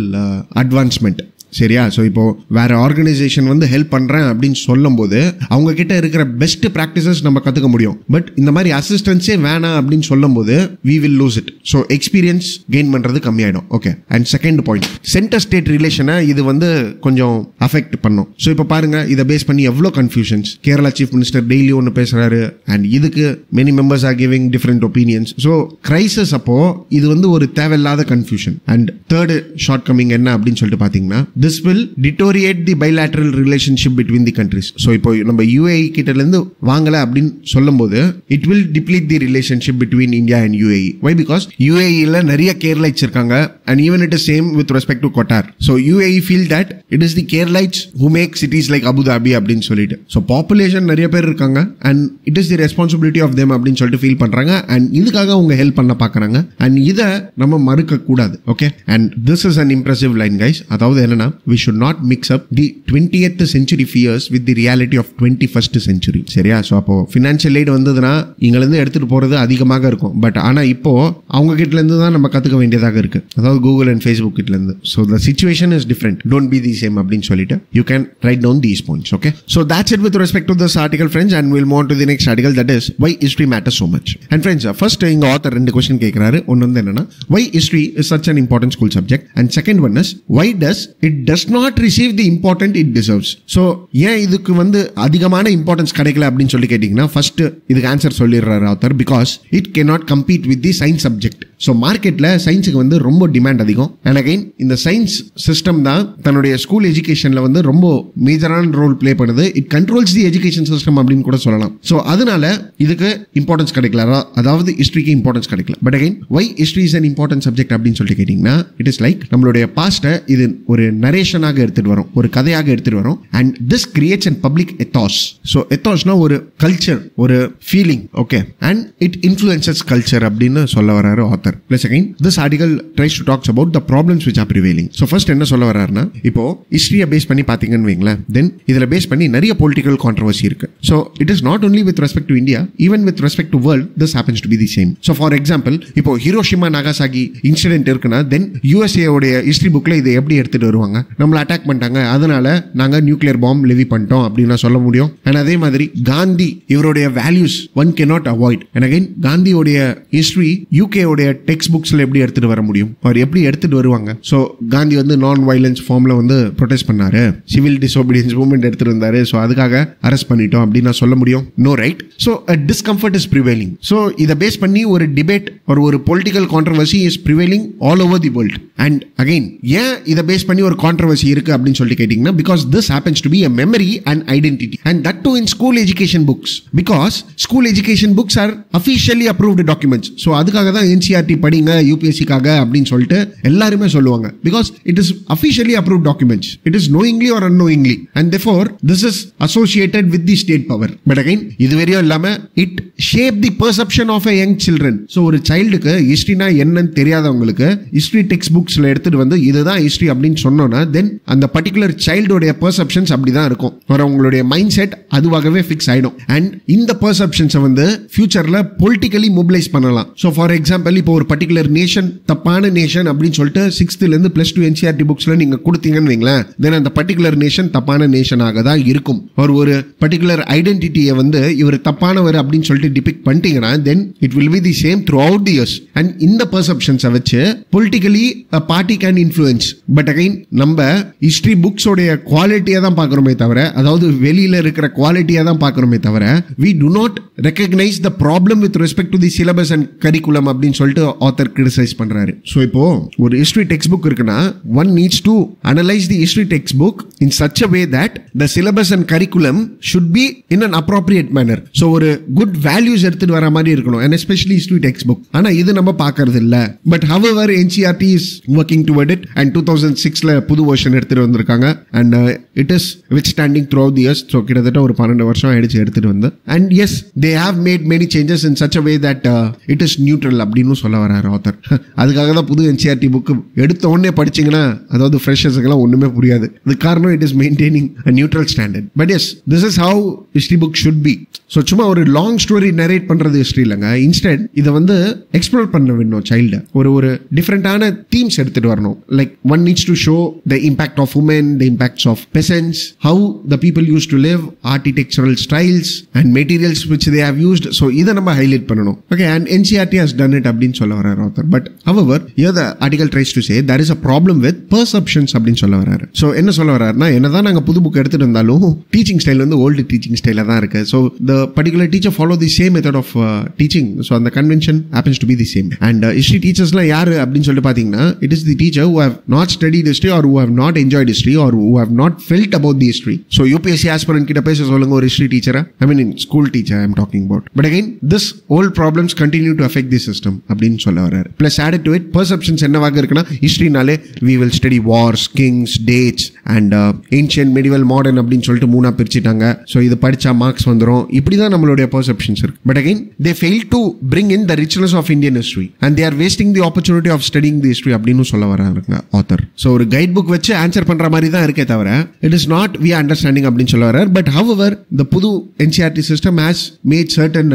advancement. சரியா? ஸோ இப்போ வேற ஆர்கனைசேஷன் வந்து ஹெல்ப் பண்றேன் அப்படின்னு சொல்லும் போது அவங்க கிட்ட இருக்கிற பெஸ்ட் பிராக்டிசஸ் நம்ம கத்துக்க முடியும். பட் இந்த மாதிரி அசிஸ்டன்ஸே வேணாம் அப்படின்னு சொல்லும் போது we will lose it. So experience gain பண்றது கம்மியாயிடும். Okay, and second point, center state ரிலேஷனை இது வந்து கொஞ்சம் அஃபெக்ட் பண்ணும். ஸோ இப்போ பாருங்க, இதை பேஸ் பண்ணி எவ்வளோ confusions. Kerala chief minister daily ஒன்று பேசுறாரு, அண்ட் இதுக்கு many members are giving different opinions. So crisis அப்போ இது வந்து ஒரு தேவையில்லாத confusion. And third short coming என்ன அப்படின்னு சொல்லிட்டு பாத்தீங்கன்னா, this will deteriorate the bilateral relationship between the countries. So இப்போ நம்ம UAE கிட்ட இருந்து வாங்கல அப்படின்னு சொல்லும்போது it will deplete the relationship between India and UAE. Why? Because UAE ல நிறைய Keralites இருக்காங்க, and even it is same with respect to Qatar. So UAE feel that it is the Keralites who make cities like Abu Dhabi அப்படின்னு சொல்லிட்டு. So population நிறைய பேர் இருக்காங்க, and it is the responsibility of them அப்படின்னு சொல்லிட்டு feel பண்றாங்க, and இதுக்காக அவங்க ஹெல்ப் பண்ண பாக்குறாங்க, and இத நம்ம மறுக்க கூடாது. Okay, and this is an impressive line guys. அதாவது என்னன்னா, we should not mix up the 20th century fears with the reality of 21st century. சரியா? ஸோ அப்போ ஃபினான்ஷியல் எய்ட் வந்ததுன்னா இங்கிருந்து எடுத்துட்டு போறது அதிகமாக இருக்கும். பட் ஆனா இப்போ அவங்க கிட்ட இருந்து தான் நம்ம கத்துக்க வேண்டியதாக இருக்கு, அதாவது கூகுள் அண்ட் ஃபேஸ்புக் கிட்ட இருந்து. So the situation is different, don't be the same அப்படின்னு சொல்லிட்டு you can write down these points. Okay, so that's it with respect to this article friends, and we'll move on to the next article, that is why history matters so much. And friends, first இங்க author ரெண்டு question கேக்குறாரு. ஒன்னு வந்து என்னன்னா, why history is such an important school subject, and second one is why does not receive the important it deserves. So ஏன் இதுக்கு வந்து அதிகமான இம்பார்ட்டன்ஸ் கிடைக்கல அப்படின்னு சொல்லி கேட்டீங்கன்னா, ஃபர்ஸ்ட் இதுக்கு ஆன்சர் சொல்லிடுறாரு author, because it cannot compete with the science subject. So மார்க்கெட்டில் சயின்ஸுக்கு வந்து ரொம்ப டிமாண்ட் அதிகம். அண்ட் அகைன் இந்த சயின்ஸ் சிஸ்டம் தான் தன்னுடைய ஸ்கூல் எஜுகேஷனில் வந்து ரொம்ப மேஜரான ரோல் பிளே பண்ணுது. It controls the education system அப்படின்னு கூட சொல்லலாம். ஸோ அதனால இதுக்கு இம்பார்ட்டன்ஸ் கிடைக்கல, அதாவது ஹிஸ்ட்ரிக்கு இம்பார்ட்டன்ஸ் கிடைக்கல. But again why history is an important subject அப்படின்னு சொல்லிட்டு கேட்டிங்கன்னா, இட் இஸ் லைக் நம்மளுடைய பாஸ்ட்டை இது ஒரு நரேஷனாக எடுத்துட்டு வரும், ஒரு கதையாக எடுத்துட்டு வரும். And this creates an public ethos. So எத்தாஸ்னா ஒரு கல்ச்சர், ஒரு feeling. Okay, and it influences culture அப்படின்னு சொல்ல வராரு author. Plus again this article tries to talks about the problems which are prevailing. So first என்ன சொல்ல வராருன்னா, இப்போ ஹிஸ்ட்ரியை பேஸ் பண்ணி பார்த்தீங்கன்னு வைங்களேன், தென் இதில் பேஸ் பண்ணி நிறைய பொலிட்டிக்கல் கான்ட்ரவர்சி இருக்கு. So it is not only with respect to India, even with respect to world this happens to be the same. So for example, இப்போ ஹிரோஷிமா நாகாசாகி இன்சிடென்ட் இருக்குன்னா, தென் USA உடைய ஹிஸ்ட்ரி புக்ல இதை எப்படி எடுத்துட்டு வருவாங்க, நம்மளை அட்டாக் பண்ணிட்டாங்க அதனால நாங்கள் நியூக்ளியர் பாம்பு லெவி பண்ணிட்டோம் அப்படின்னு சொல்ல முடியும். அண்ட் அதே மாதிரி காந்தி இவருடைய values one cannot avoid. And again காந்தியோடைய ஹிஸ்ட்ரி UK உடைய டெக்ஸ்ட் புக்ஸ்ல எப்படி எடுத்துட்டு வர முடியும், அவர் எப்படி எடுத்துட்டு வருவாங்க. ஸோ காந்தி வந்து நான் வயலன்ஸ் ஃபார்ம்ல வந்து ப்ரொடெஸ்ட் பண்ணாரு, சிவில் டிசோபீடியன்ஸ் மூவ்மெண்ட் எடுத்துட்டு வந்தாரு, ஸோ அதுக்காக அரெஸ்ட் பண்ணிட்டோம் அப்படின்னு நான் சொல்ல முடியும்? No, right? So discomfort is prevailing. So இதை பேஸ் பண்ணி ஒரு டிபேட் ஒரு political controversy is prevailing all over the world. And again ஏன் இதை பேஸ் பண்ணி ஒரு கான்ட்ரவர்சி இருக்கு அப்படின்னு சொல்லிட்டு கேட்டீங்கன்னா, because this happens to be a memory and identity, and that too in school education books, because school education books are officially approved documents. So அதுக்காக தான் NCERT படிங்க UPSC-க்காக அப்படின்னு சொல்லிட்டு எல்லாருமே சொல்லுவாங்க. Because it is officially approved documents. It is knowingly or unknowingly, and therefore this is associated with the state power. But again இது வரையும் இல்லாம it shape the perception of a young children. So ஒரு சைல்டுக்கு ஹிஸ்டரினா என்னன்னு தெரியாதவங்களுக்கு history text புக்ஸ்ல எடுத்துட்டு வந்து இதுதான் history அப்படின்னு சொன்னோம்னா, தென் அந்த பர்டிகுலர் சைல்டோடைய பெர்செப்ஷன்ஸ் அப்படிதான் இருக்கும். உங்களுடைய மைண்ட் செட் அதுவாகவே ஃபிக்ஸ் ஆயிடும். அண்ட் இந்த பெர்செப்ஷன்ஸை வந்து ஃபியூச்சர்ல பொலிட்டிக்கலி மொபிலைஸ் பண்ணலாம். ஸோ ஃபார் எக்ஸாம்பிள், இப்போ ஒரு பர்டிகுலர் நேஷன் தப்பான நேஷன் அப்படின்னு சொல்லிட்டு 6th ல இருந்து +2 NCERT புக்ஸ்ல நீங்க கொடுத்தீங்கன்னு வைங்களேன், தென் அந்த பர்டிகுலர் நேஷன் தப்பான நேஷனாக தான் இருக்கும். ஒரு பர்டிகுலர் ஐடென்டிட்டியை வந்து இவர் தப்பானவர் அப்படின்னு சொல்லிட்டு டிபிக்ட் பண்ணிட்டீங்கன்னா, then it will be the same through out the years. And இந்த பெர்செப்ஷன்ஸை வச்சு politically party can influence. But again நம்ம ஹிஸ்டரி புக்ஸோடைய குவாலிட்டியை தான் பார்க்குறோமே தவிர, அதாவது வெளியில இருக்கிற குவாலிட்டியை தான் பார்க்குறோமே தவிர, we do not recognize the problem with respect to the syllabus and curriculum அப்படின்னு சொல்லிட்டு ஆத்தர் கிரிட்டிசைஸ் பண்றாரு. ஸோ இப்போ ஒரு ஹிஸ்டரி டெக்ஸ்ட் புக் இருக்குன்னா, one needs to analyze the history textbook in such a way that the syllabus and curriculum should be in an appropriate manner. So ஒரு good values எடுத்துட்டு வர மாதிரி இருக்கணும், and especially history textbook. ஆனா இது நம்ம பார்க்கறது இல்ல. But however NCERT is working toward it, and 2006ல புது வெர்ஷன் எடுத்துட்டு வந்திருக்காங்க. and it is withstanding throughout the years. So கிட்டத்தட்ட ஒரு 12 வருஷம் ஆயிடுச்சு எடுத்துட்டு வந்து. and yes, they have made many changes in such a way that it is neutral அப்படின்னு சொல்ல வராரு ஆத்தர். அதுக்காக தான் புது NCERT புக் எடுத்த உடனே படிச்சீங்கன்னா, அதாவது ஃப்ரெஷர்ஸுக்கெல்லாம் ஒண்ணுமே புரியாது. அது காரணம் it is maintaining a neutral standard. but yes, this is how history book should be. So சும்மா ஒரு லாங் ஸ்டோரி நரேட் பண்றது ஹிஸ்டரி இல்லைங்க. இன்ஸ்டெட் இதை வந்து எக்ஸ்ப்ளோர் பண்ண வேணும். சைல்டு ஒரு டிஃப்ரெண்டான தீம்ஸ் எடுத்துட்டு வரணும். Like one needs to show the impact of women, the impacts of peasants, how the people used to live, architectural styles and materials which they have used. So இதை நம்ம highlight பண்ணணும். Okay, and NCERT has done it அப்படின்னு சொல்ல வராரு author. But however here the article tries to say there is a problem with perceptions அப்படின்னு சொல்ல வராரு. So என்ன சொல்ல வராருன்னா, என்னதான் நாங்கள் புது புக் எடுத்துட்டு இருந்தாலும் டீச்சிங் ஸ்டைல் வந்து ஓல்டு டீச்சிங் ஸ்டைல தான் இருக்கு. So the particular teacher follow the same method of teaching. So the convention happens to be the same. And history teachersலாம் யாரு அப்படின்னு சொல்லிட்டு பார்த்தீங்கன்னா, it is the teacher who have not studied history or who have not enjoyed history or who have not felt about the history. So UPSC aspirant கிட்ட பேச சொல்லுங்க ஒரு history teacher. I mean in school teacher I am talking about. But again this old problems continue to affect the system அப்படின்னு சொல்ல வராரு. Plus added to it, perceptions என்னவாக இருக்குன்னா, historyனாலே we will study wars, kings, dates and ancient, medieval, modern அப்படின்னு சொல்லிட்டு மூணா பிரிச்சுட்டாங்க. So இது படிச்சா மார்க்ஸ் வந்துடும். இப்படிதான் நம்மளுடைய பெர்செப்ஷன்ஸ் இருக்கு. But again they fail to bring in the richness of Indian history and they are wasting the opportunity of studying the history அப்படின்னு சொல்ல வராங்க ஆத்தர். ஸோ ஒரு கைட் புக் வச்சு ஆன்சர் பண்ற மாதிரி தான் இருக்கே தவிர, it is not we are understanding அப்படின்னு சொல்ல வரார். பட் however the புது NCERT system has made certain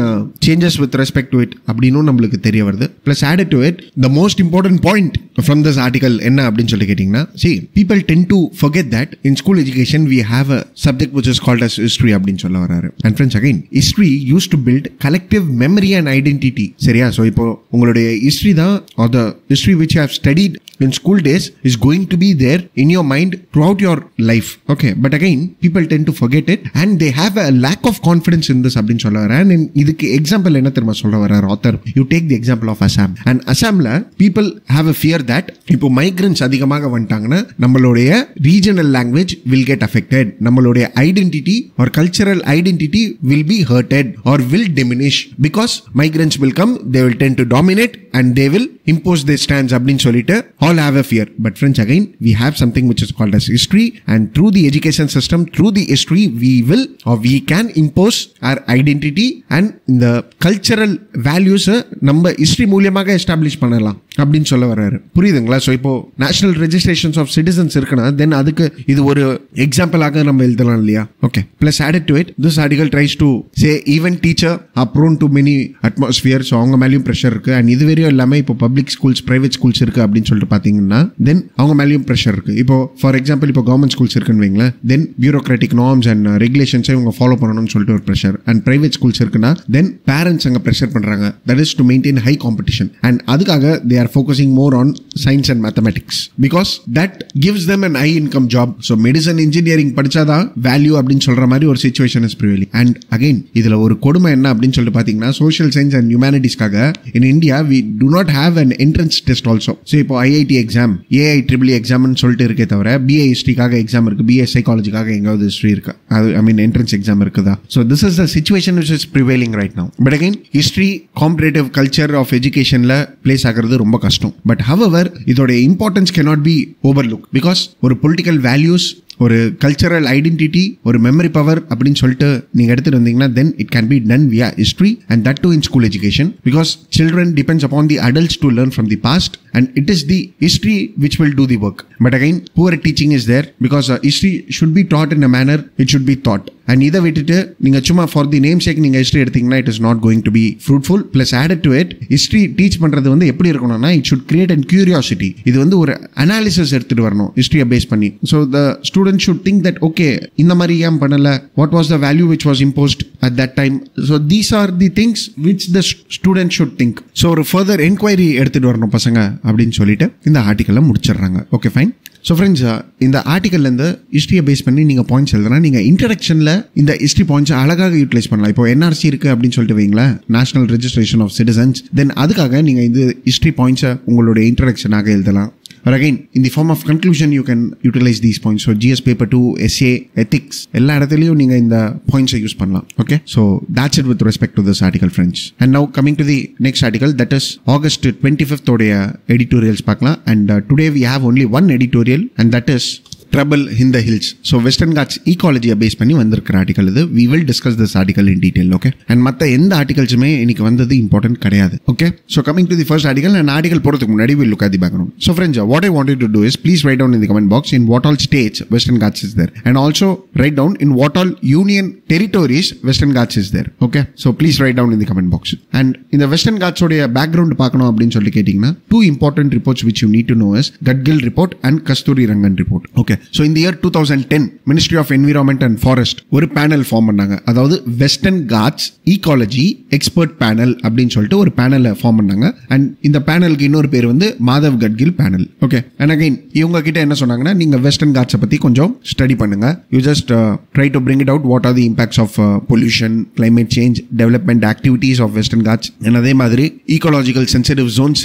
changes with respect to it அப்படின்னு நம்மளுக்கு தெரிய வருது. Plus added to it, the most important point from this article என்ன அப்படின்னு சொல்லி கேட்டீங்கன்னா, see people tend to forget that in school education we have a subject which is called as history அப்படின்னு சொல்ல வராரு. And friends, again history used to build collective memory and identity. சரியா? So இப்போ உங்களுடைய ஹிஸ்டரி தான், or the history which you have studied in school days is going to be there in your mind throughout your life. Okay, but again people tend to forget it and they have a lack of confidence in this அப்படின்னு சொல்ல வராரு. And இதுக்கு example என்ன தெரியுமா சொல்ல வராரு author? You take the example of a Assam. And Assamல people have a fear that இப்போ migrants அதிகமாக வந்துட்டாங்கன்னா நம்மளுடைய regional language will get affected. நம்மளுடைய identity or cultural identity will be hurted or will diminish because migrants will come, they will tend to dominate and they will impose their stance அப்படின்னு சொல்லிட்டு all have a fear. But friends, again we have something which is called as history, and through the education system, through the history, we will or we can impose our identity and the cultural values நம்ம history மூலமாக establish பண்ணலாம் அப்படின்னு சொல்ல வர்றாரு. புரியுதுங்களா? So இப்போ national registrations of citizens இருக்குன்னா தென் அதுக்கு இது ஒரு எக்ஸாம்பிளாக நம்ம எழுதலாம் இல்லையா? Okay. Plus added to it this article tries to say even teacher are prone to many atmosphere. So அவங்க மேலேயும் ப்ரெஷர் இருக்கு. அண்ட் இது வரையும் எல்லாமே இப்போ பப்ளிக் ஸ்கூல்ஸ், பிரைவேட் ஸ்கூல்ஸ் இருக்கு அப்படின்னு சொல்லிட்டு பார்த்தீங்கன்னா தென் அவங்க மேலேயும் ப்ரெஷர் இருக்கு. இப்போ ஃபார் எக்ஸாம்பிள் இப்போ கவர்மெண்ட் ஸ்கூல்ஸ் இருக்குன்னு வைங்களேன், தென் பியூரோக்ராட்டிக் நார்ம்ஸ் அண்ட் ரெகுலேஷன்ஸை இவங்க ஃபாலோ பண்ணணும்னு சொல்லிட்டு ஒரு ப்ரெஷர். அண்ட் பிரைவேட் ஸ்கூல்ஸ் இருக்குன்னா தென் பேரண்ட்ஸ் அங்கே ப்ரெஷர் பண்றாங்க. That is to maintain high competition. And அதுக்காக they are focusing more on science and mathematics because that gives them an high income job. So medicine, engineering படிச்சாதான் value அப்படின்னு சொல்ற மாதிரி ஒரு situation is prevailing. And again இதுல ஒரு கொடுமை என்ன அப்படின்னு சொல்லிட்டு பாத்தீங்கன்னா சோஷியல் சயின்ஸ் அண்ட் ஹியூமனிட்டிஸ்க்காக in India we do not have an entrance test also. So இப்போ IIT எக்ஸாம், AIEEE எக்ஸாம்னு சொல்லிட்டு இருக்கே தவிர BA ஹிஸ்டரிக்காக எக்ஸாம் இருக்கு, BA சைக்காலஜிக்காக எங்காவது ஹிஸ்டரி இருக்கு, அது ஐ மீன் என்ட்ரன்ஸ் எக்ஸாம் இருக்குதா? So this is the situation which is prevailing right now. But again history, comparative culture of educationல பிளேஸ் ஆகிறது ரொம்ப கஷ்டம். But however இதோட importance cannot be overlooked because ஒரு பொலிட்டிக்கல் வேல்யூஸ், ஒரு கல்ச்சரல் ஐடென்டிட்டி, ஒரு மெமரி பவர் அப்படின்னு சொல்லிட்டு நீங்க எடுத்துட்டு வந்தீங்கன்னா then it can be done via history and that too in school education because children depends upon the adults to learn from the past and it is the history which will do the work. But again poor teaching is there because history should be taught in a manner it should be taught. And இதை விட்டுட்டு நீங்க சும்மா for the name சேக் நீங்க history எடுத்தீங்கன்னா it is not going to be fruitful. Plus added to it history teach பண்றது வந்து எப்படி இருக்கணும்னா it should create and curiosity. இது வந்து ஒரு அனாலிசிஸ் எடுத்துட்டு வரணும் ஹிஸ்டரியை பேஸ் பண்ணி. So the student should think that okay இந்த மாதிரி ஏன் பண்ணல, what was the value which was imposed at that time. So these are the things which the student should think. So ஒரு ஃபர்தர் என்கொயரி எடுத்துட்டு வரணும் பசங்க அப்படின்னு சொல்லிட்டு இந்த ஆர்டிக்கலை முடிச்சிடுறாங்க. Okay fine. ஸோ ஃப்ரெண்ட்ஸ் இந்த ஆர்டிக்கல்லேருந்து ஹிஸ்ட்ரியை பேஸ் பண்ணி நீங்கள் பாயிண்ட்ஸ் எழுதுனா நீங்கள் இன்ட்ரடக்ஷனில் இந்த ஹிஸ்ட்ரி பாயிண்ட்ஸ் அழகாக யூட்டிலைஸ் பண்ணலாம். இப்போ NRC இருக்குது அப்படின்னு சொல்லிட்டு வைங்களேன், நேஷனல் ரெஜிஸ்ட்ரேஷன் ஆஃப் சிட்டிசன்ஸ். தென் அதுக்காக நீங்கள் இந்த ஹிஸ்ட்ரி பாயிண்ட்ஸை உங்களுடைய இன்ட்ரடக்ஷனாக எழுதலாம். But again, in the form of conclusion, you can utilize these points. So GS paper 2, essay, ethics, எல்லா இடத்துலையும் நீங்கள் இந்த பாயிண்ட்ஸை யூஸ் பண்ணலாம். Okay, so that's it with respect to this article, friends. And now coming to the next article, that is August 25th உடைய editorials பார்க்கலாம். And today we have only one editorial, and that is Trouble in the Hills. So Western Ghats ecology-யை base பண்ணி வந்திருக்கிற article இது. We will discuss this article in detail. Okay, and மற்ற எந்த ஆர்டிகல்ஸுமே இன்னைக்கு வந்தது இம்பார்ட்டன்ட் கிடையாது. Okay, so coming to the first article, and article போறதுக்கு முன்னாடி we'll look at the background. So friends, what I wanted to do is please write down in the comment box in what all states Western Ghats is there, and also write down in what all union territories Western Ghats is there. Okay, so please write down in the comment box. And in the Western Ghats உடைய background பார்க்கணும் அப்படின்னு சொல்லி கேட்டீங்கன்னா two important reports which you need to know is Gadgil report and Kasturi Rangan report. Okay, so in the year 2010 Ministry of Environment and Forest ஒரு panel form பண்ணாங்க. அதாவது Western Ghats ecology expert panel அப்படின்னு சொல்லிட்டு ஒரு பேனலை form பண்ணாங்க. And இந்த பேனலுக்கு இன்னொரு பேர் வந்து Madhav Gadgil panel. Okay, and again இவங்க கிட்ட என்ன சொன்னாங்கன்னா நீங்க வெஸ்டர்ன் காட்ஸை பத்தி கொஞ்சம் ஸ்டடி பண்ணுங்க. You just try to bring it out what are the impacts of pollution, climate change, development activities of Western Ghats. And அதே மாதிரி ஈகாலஜிக்கல் சென்சிட்டிவ் ஜோன்ஸ்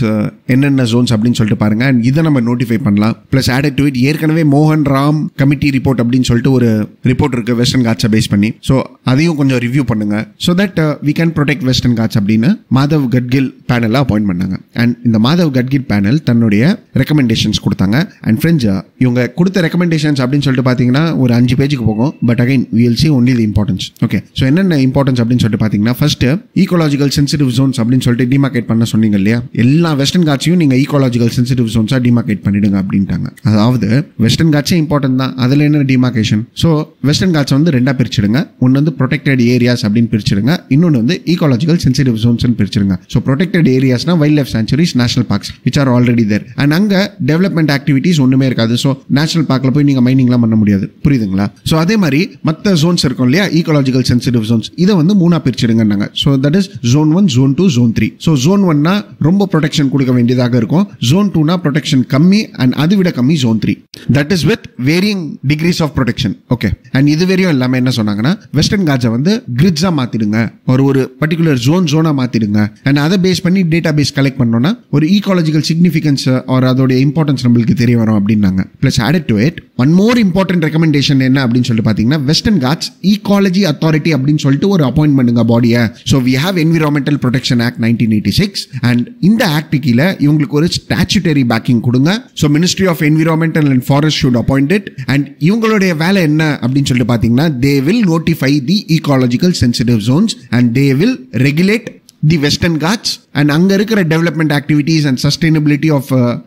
என்னென்ன ஜோன்ஸ் அப்படின்னு சொல்லிட்டு பாருங்க. அண்ட் இதை நம்ம நோட்டிஃபை பண்ணலாம். பிளஸ் ஆடட் டு இட் ஏற்கனவே மோகன் ராம் கமிட்டி ரிப்போர்ட் அப்படின்னு சொல்லிட்டு ஒரு ரிப்போர்ட் இருக்கு வெஸ்டர்ன் காட்ஸை பேஸ் பண்ணி. ஸோ அதையும் கொஞ்சம் ரிவ்யூ பண்ணுங்க. So that we can protect Western Ghats அப்படின்னு மாதவ் கட்கில் பேனலை அப்பாயிண்ட் பண்ணாங்க. அண்ட் இந்த மாதவ் கட்கில் பேனல் தன்னுடைய ரெக்கமெண்டேஷன்ஸ் கொடுத்தாங்க. அண்ட் ஃப்ரெண்ட்ஸ் இவங்க கொடுத்த ரெக்கமெண்டேஷன்ஸ் அப்படின்னு சொல்லிட்டு பார்த்தீங்கன்னா ஒரு 5 பேஜுக்கு போகும். But again we will see only the importance. Okay, so என்னென்ன இம்பார்ட்டன்ஸ் அப்படின்னு சொல்லிட்டு பார்த்தீங்கன்னா ஃபர்ஸ்ட் ஈகாலஜிக்கல் சென்சிட்டிவ் ஜோன்ஸ் அப்படின்னு சொல்லிட்டு டிமார்கேட் பண்ண சொன்னீங்க இல்லையா, எல்லா வெஸ்டர்ன் காட்ஸையும் நீங்க ஈகாலஜிக்கல் சென்சிட்டிவ் ஜோன்ஸாக டிமார்கேட் பண்ணிடுங்க அப்படின்ட்டாங்க. அதாவது வெஸ்டர்ன் காட்ஸே இம்பார்ட்டன்ட் தான், அதில் என்ன டிமார்கேஷன். ஸோ வெஸ்டர்ன் காட்ஸ் வந்து ரெண்டா பிரிச்சிடுங்க. ஒன்று வந்து ப்ரொடெக்டட் ஏரியாஸ் அப்படின்னு பிரிச்சிடுங்க, இன்னொன்று வந்து ஈகாலஜிக்கல் சென்சிட்டிவ் ஜோன்ஸ் பிரிச்சிடுங்க. ஸோ ப்ரொடெக்டட் ஏரியாஸ்னா wild life sanctuaries, national parks which are already there. And அங்க டெவலப்மெண்ட் ஆக்டிவிட்டிஸ் ஒண்ணுமே இருக்காது. ஸோ நேஷனல் பார்க்ல போய் நீங்க மைனிங்லாம் பண்ண முடியாது. புரியுதுங்களா? ஸோ அதே மாதிரி மற்ற ஜோன்ஸ் இருக்கும் இல்லையா, ஈகாலஜிக்கல் சென்சிட்டிவ் ஜோன்ஸ், இதை வந்து 3 பிரிச்சிடுங்க. So that is zone 1, zone 2, zone 3. So zone 1னா ரொம்ப ப்ரொடெக்ஷன் கொடுக்க வேண்டியதாக இருக்கும், zone 2னா ப்ரொடெக்ஷன் கம்மி, அண்ட் அதை விட கம்மி zone 3. That is with with varying degrees of protection. Okay, and இது வரையும் எல்லாமே என்ன சொன்னாங்கன்னா வெஸ்டர்ன் காட்ஸை வந்து கிரிட்ஸா மாத்திடுங்க, ஒரு பர்டிகுலர் ஜோனா மாத்திடுங்க, அண்ட் அதை பேஸ் பண்ணி டேட்டா பேஸ் கலெக்ட் பண்ணோம்னா ஒரு ஈகாலஜிக்கல் சிக்னிஃபிகன்ஸ் ஆர் அதோட இம்பார்ட்டன்ஸ் நம்மளுக்கு தெரிய வரும் அப்படின்னாங்க. Plus added to it one more important recommendation என்ன அப்படின்னு சொல்லிட்டு பாத்தீங்கன்னா வெஸ்டர்ன் காட்ஸ் ஈகாலஜி அத்தாரிட்டி அப்படின்னு சொல்லிட்டு ஒரு அப்பாயிண்ட் பண்ணுங்க பாடியை. So we have environmental protection act 1986 and இந்த ஆக்ட் கீழே இவங்களுக்கு ஒரு ஸ்டாச்சுட்டரி பேக்கிங் கொடுங்க. So ministry of environmental and forest should appoint it. And இவங்களுடைய வேலை என்ன அப்படின்னு சொல்லிட்டு பாத்தீங்கன்னா they will notify the ecological sensitive zones and they will regulate the Western Ghats and அங்க இருக்கிற development activities and sustainability of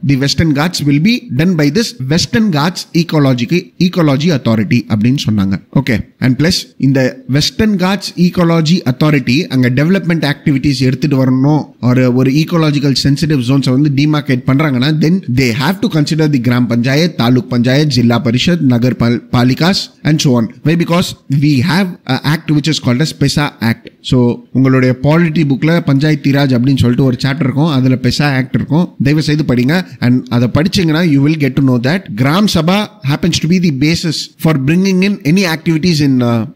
the Western Ghats will be done by this Western Ghats Ecology Authority அப்படின்னு சொன்னாங்க. Okay, and plus இந்த Western Ghats Ecology Authority அங்க development activities எடுத்துட்டு வரணும் ஒரு ecological sensitive zones வந்து demarcate பண்றாங்கன்னா then they have to consider the gram panchayat, taluk panchayat, jilla parishad, nagar palikas and so on. Why? Because we have an act which is called as PESA Act. So உங்களுடைய polity புக்ல பஞ்சாயத்து ராஜ் அப்படின்னு சொல்லிட்டு ஒரு chapter இருக்கும், அதுல PESA act இருக்கும், தயவு செய்து படிங்க. அண்ட் அதை படிச்சீங்கன்னா you will get to know that gram sabha happens to be the basis for bringing in any activities in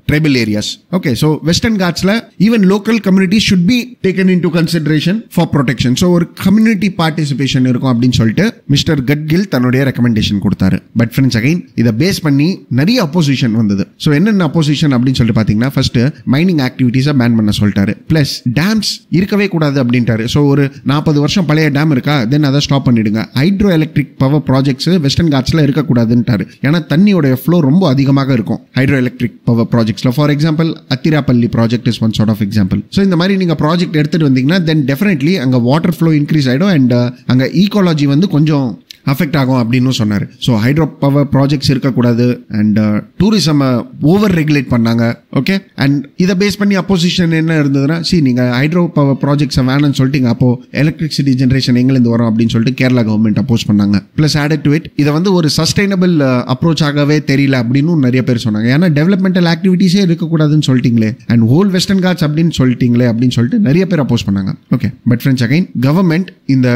tribal areas. Okay, so Western Ghats la even local communities should be taken into consideration for protection. So ஒரு community participation இருக்கும் அப்படின்னு சொல்லிட்டு mister Gadgil தன்னுடைய recommendation கொடுத்தாரு. But friends again இதை base பண்ணி நிறைய opposition வந்தது. ஸோ என்னென்ன அப்போசிஷன் அப்படின்னு சொல்லிட்டு பாத்தீங்கன்னா ஃபர்ஸ்ட் மைனிங் ஆக்டிவிட்டிஸை பேன் பண்ண சொல்லிட்டாரு. பிளஸ் டேம்ஸ் இருக்கவே கூடாது அப்படின்ட்டாரு. ஸோ ஒரு 40 வருஷம் பழைய டேம் இருக்கா, தென் அதை ஸ்டாப் பண்ணிடுங்க. Hydro electric power projects Western காட்ஸ்ல இருக்கக்கூடாதுன்ட்டாரு. ஏன்னா தண்ணியோட ஃப்ளோ ரொம்ப அதிகமாக இருக்கும் ஹைட்ரோ எலக்ட்ரிக் பவர் ப்ராஜெக்ட்ஸ்ல. For example Athirappilly project is one sort of example. So இந்த மாதிரி நீங்க ப்ராஜெக்ட் எடுத்துட்டு வந்தீங்கன்னா தென் டெஃபினெட்லி அங்க வாட்டர் ஃப்ளோ இன்க்ரீஸ் ஆயிடும் அண்ட் அங்க ஈகாலஜி வந்து கொஞ்சம் அஃபெக்ட் ஆகும் அப்படின்னு சொன்னாரு. ஸோ ஹைட்ரோ பவர் ப்ராஜெக்ட்ஸ் இருக்கக்கூடாது அண்ட் டூரிசம் ஓவர் ரெகுலேட் பண்ணாங்க. ஓகே, அண்ட் இதை பேஸ் பண்ணி அப்போசிஷன் என்ன இருந்ததுன்னா நீங்க ஹைட்ரோ பவர் ப்ராஜெக்ட்ஸ் வேணும்னு சொல்லிட்டீங்க, அப்போ எலக்ட்ரிசிட்டி ஜென்ரேஷன் எங்கிருந்து வரும் அப்படின்னு சொல்லிட்டு கேரளா கவர்மெண்ட் அப்போஸ் பண்ணாங்க. பிளஸ் ஆடட் டு இட் இதை வந்து ஒரு சஸ்டைனபிள் அப்ரோச்சாகவே தெரியல அப்படின்னு நிறைய பேர் சொன்னாங்க. ஏன்னா டெவலப்மெண்டல் ஆக்டிவிட்டிஸே இருக்கக்கூடாதுன்னு சொல்லிட்டீங்களே அண்ட் ஹோல் வெஸ்டர்ன் காட்ஸ் அப்படின்னு சொல்லிட்டீங்களே அப்படின்னு சொல்லிட்டு நிறைய பேர் அப்போஸ் பண்ணாங்க. Okay, but friends again government இந்த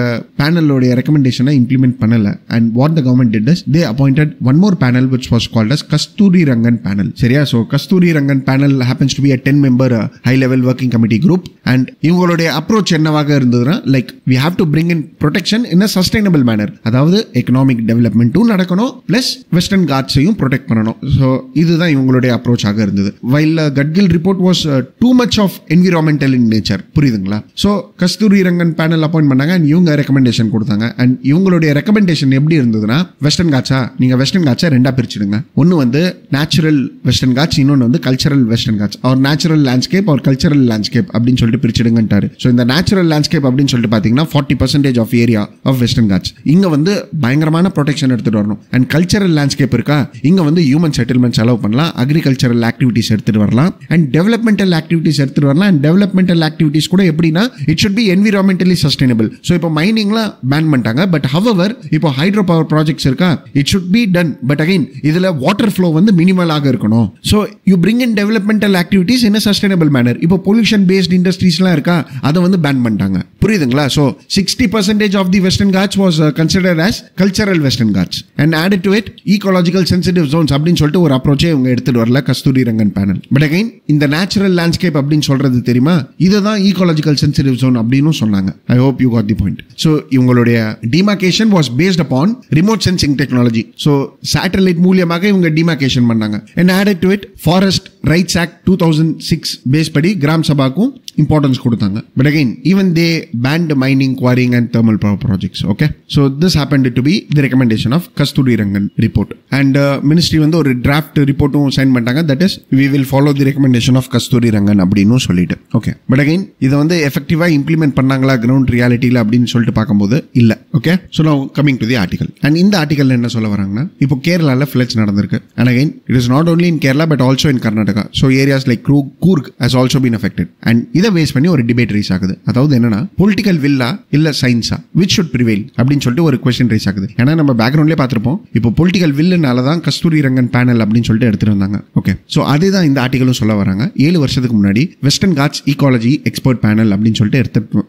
பேனலோடைய ரெக்கமெண்டேஷனை இம்ப்ளிமெண்ட் பண்ணல. And what the government did is they appointed one more panel which was called as Kasturi Rangan panel. சரியா? So Kasturi Rangan panel happens to be a 10-member high level working committee group and இவங்களுடைய approach என்னவாக இருந்ததுன்னா like we have to bring in protection in a sustainable manner. அதாவது economic டெவலப்மெண்ட்டும் நடக்கணும் plus western காட்ஸையும் protect பண்ணணும். So இதுதான் இவங்களுடைய அப்ரோச்சாக இருந்தது. while Gadgil report was too much of environmental in nature. புரியுதுங்களா? So Kasturi Rangan panel appoint பண்ணாங்க அண்ட் இவங்க ரெக்கமெண்டேஷன் கொடுத்தாங்க. அண்ட் இவங்களுடைய ரெக்கமெண்டேஷன் எப்படி இருந்ததுன்னா வெஸ்டர்ன் காட்ஸா நீங்க வெஸ்டர்ன் காட்ஸை ரெண்டா பிரிச்சிடுங்க. ஒன்னு வந்து நேச்சுரல் வெஸ்டர்ன் காட்ஸ், இன்னொன்னு வந்து cultural Western Ghats are natural landscape or cultural landscape அப்படின்னு சொல்லிட்டு பிரிச்சிடுங்கன்றாரு. ஸோ இந்த நேச்சுரல் லேண்ட்ஸ்கேப் அப்படின்னு சொல்லிட்டு பாத்தீங்கன்னா 40% of area of Western Ghats இங்க வந்து பயங்கரமான ப்ரொடெக்ஷன் எடுத்துட்டு வரணும். அண்ட் கல்ச்சரல் லேண்ட்ஸ்கேப் இருக்கா, இங்க வந்து ஹியூமன் செட்டில்மெண்ட்ஸ் அலோவ் பண்ணலாம், அக்ரிகல்ச்சரல் ஆக்டிவிட்டிஸ் எடுத்துட்டு வரலாம் அண்ட் டெவலப்மெண்டல் ஆக்டிவிட்டிஸ் எடுத்துட்டு வரலாம். அண்ட் டெவலப்மெண்டல் ஆக்டிவிட்டிஸ் கூட எப்படின்னா it should be environmentally sustainable. So இப்போ மைனிங்லாம் பேன் பண்ணிட்டாங்க. பட் ஹவவர் இப்போ ஹைட்ரோ பவர் ப்ராஜெக்ட்ஸ் இருக்கா, it should be done. But again இதுல வாட்டர் ஃப்ளோ வந்து மினிமலாக இருக்கணும். So you bring in developmental activities in sustainable manner. இப்போ பொல்யூஷன் பேஸ்ட் இண்டஸ்ட்ரீஸ்லாம் இருக்கா, அதை வந்து பேன் பண்ணிட்டாங்க. புரியுதுங்களா? So 60% of the Western Ghats was considered as cultural Western Ghats and added to it ecological sensitive Jones அப்படின்னு சொல்லிட்டு ஒரு அப்ரோச்சே இவங்க எடுத்துட்டு வரல Kasturi Rangan panel. But again இந்த நேச்சுரல் லேண்ட்ஸ்கேப் அப்படின்னு சொல்றது தெரியுமா, இதுதான் ஈகாலஜிக்கல் சென்சிட்டிவ் ஜோன் அப்படின்னு சொன்னாங்க. I hope you got the point. So இவங்களுடைய demarcation was based upon remote sensing technology. So satellite மூலியமாக இவங்க டிமார்கேஷன் பண்ணாங்க. And added to it forest rights act 2006 base படி கிராம் சபாக்கும் இம்பார்ட்டன்ஸ் கொடுத்தாங்க. But again even they banned mining, quarrying and thermal power projects. Okay, so this happened to be the recommendation of Kasturi Rangan report. And ministry வந்து ஒரு draft ரிப்போர்ட்டும் sign பண்ணிட்டாங்க. That is we will follow the recommendation of Kasturi Rangan அப்படின்னு சொல்லிட்டு. Okay, but again இதை வந்து எஃபெக்டிவா implement பண்ணாங்களா ground ரியாலிட்டியில் அப்படின்னு சொல்லிட்டு பார்க்கும்போது இல்ல. Okay, so now coming to the article. And இந்த ஆர்டிகல் என்ன சொல்ல வராங்கன்னா இப்போ கேரளால ஃபிளட்ஸ் நடந்திருக்கு. And again it is not only in Kerala but also in Karnataka. So areas like Coorg has also been affected. And இதை இதை பேஸ் பண்ணி ஒரு டிபேட் ரைஸ் ஆகுது. அதாவது என்னன்னா பொலிட்டிக்கல் வில்லா இல்ல சயின்ஸா which should prevail அப்படின்னு சொல்லிட்டு ஒரு கொஸ்டின் ரைஸ் ஆகுது. ஏன்னா நம்ம பேக்ரவுண்ட்லேயே பார்த்திருப்போம், இப்போ பொலிட்டிக்கல் வில்லுனால தான் கஸ்தூரி ரங்கன் பேனல் அப்படின்னு சொல்லிட்டு எடுத்துட்டு வந்தாங்க. ஓகே, ஸோ அதே இந்த ஆர்டிகலும் சொல்ல வராங்க. 7 வருஷத்துக்கு முன்னாடி Western Ghats ecology expert panel அப்படின்னு சொல்லிட்டு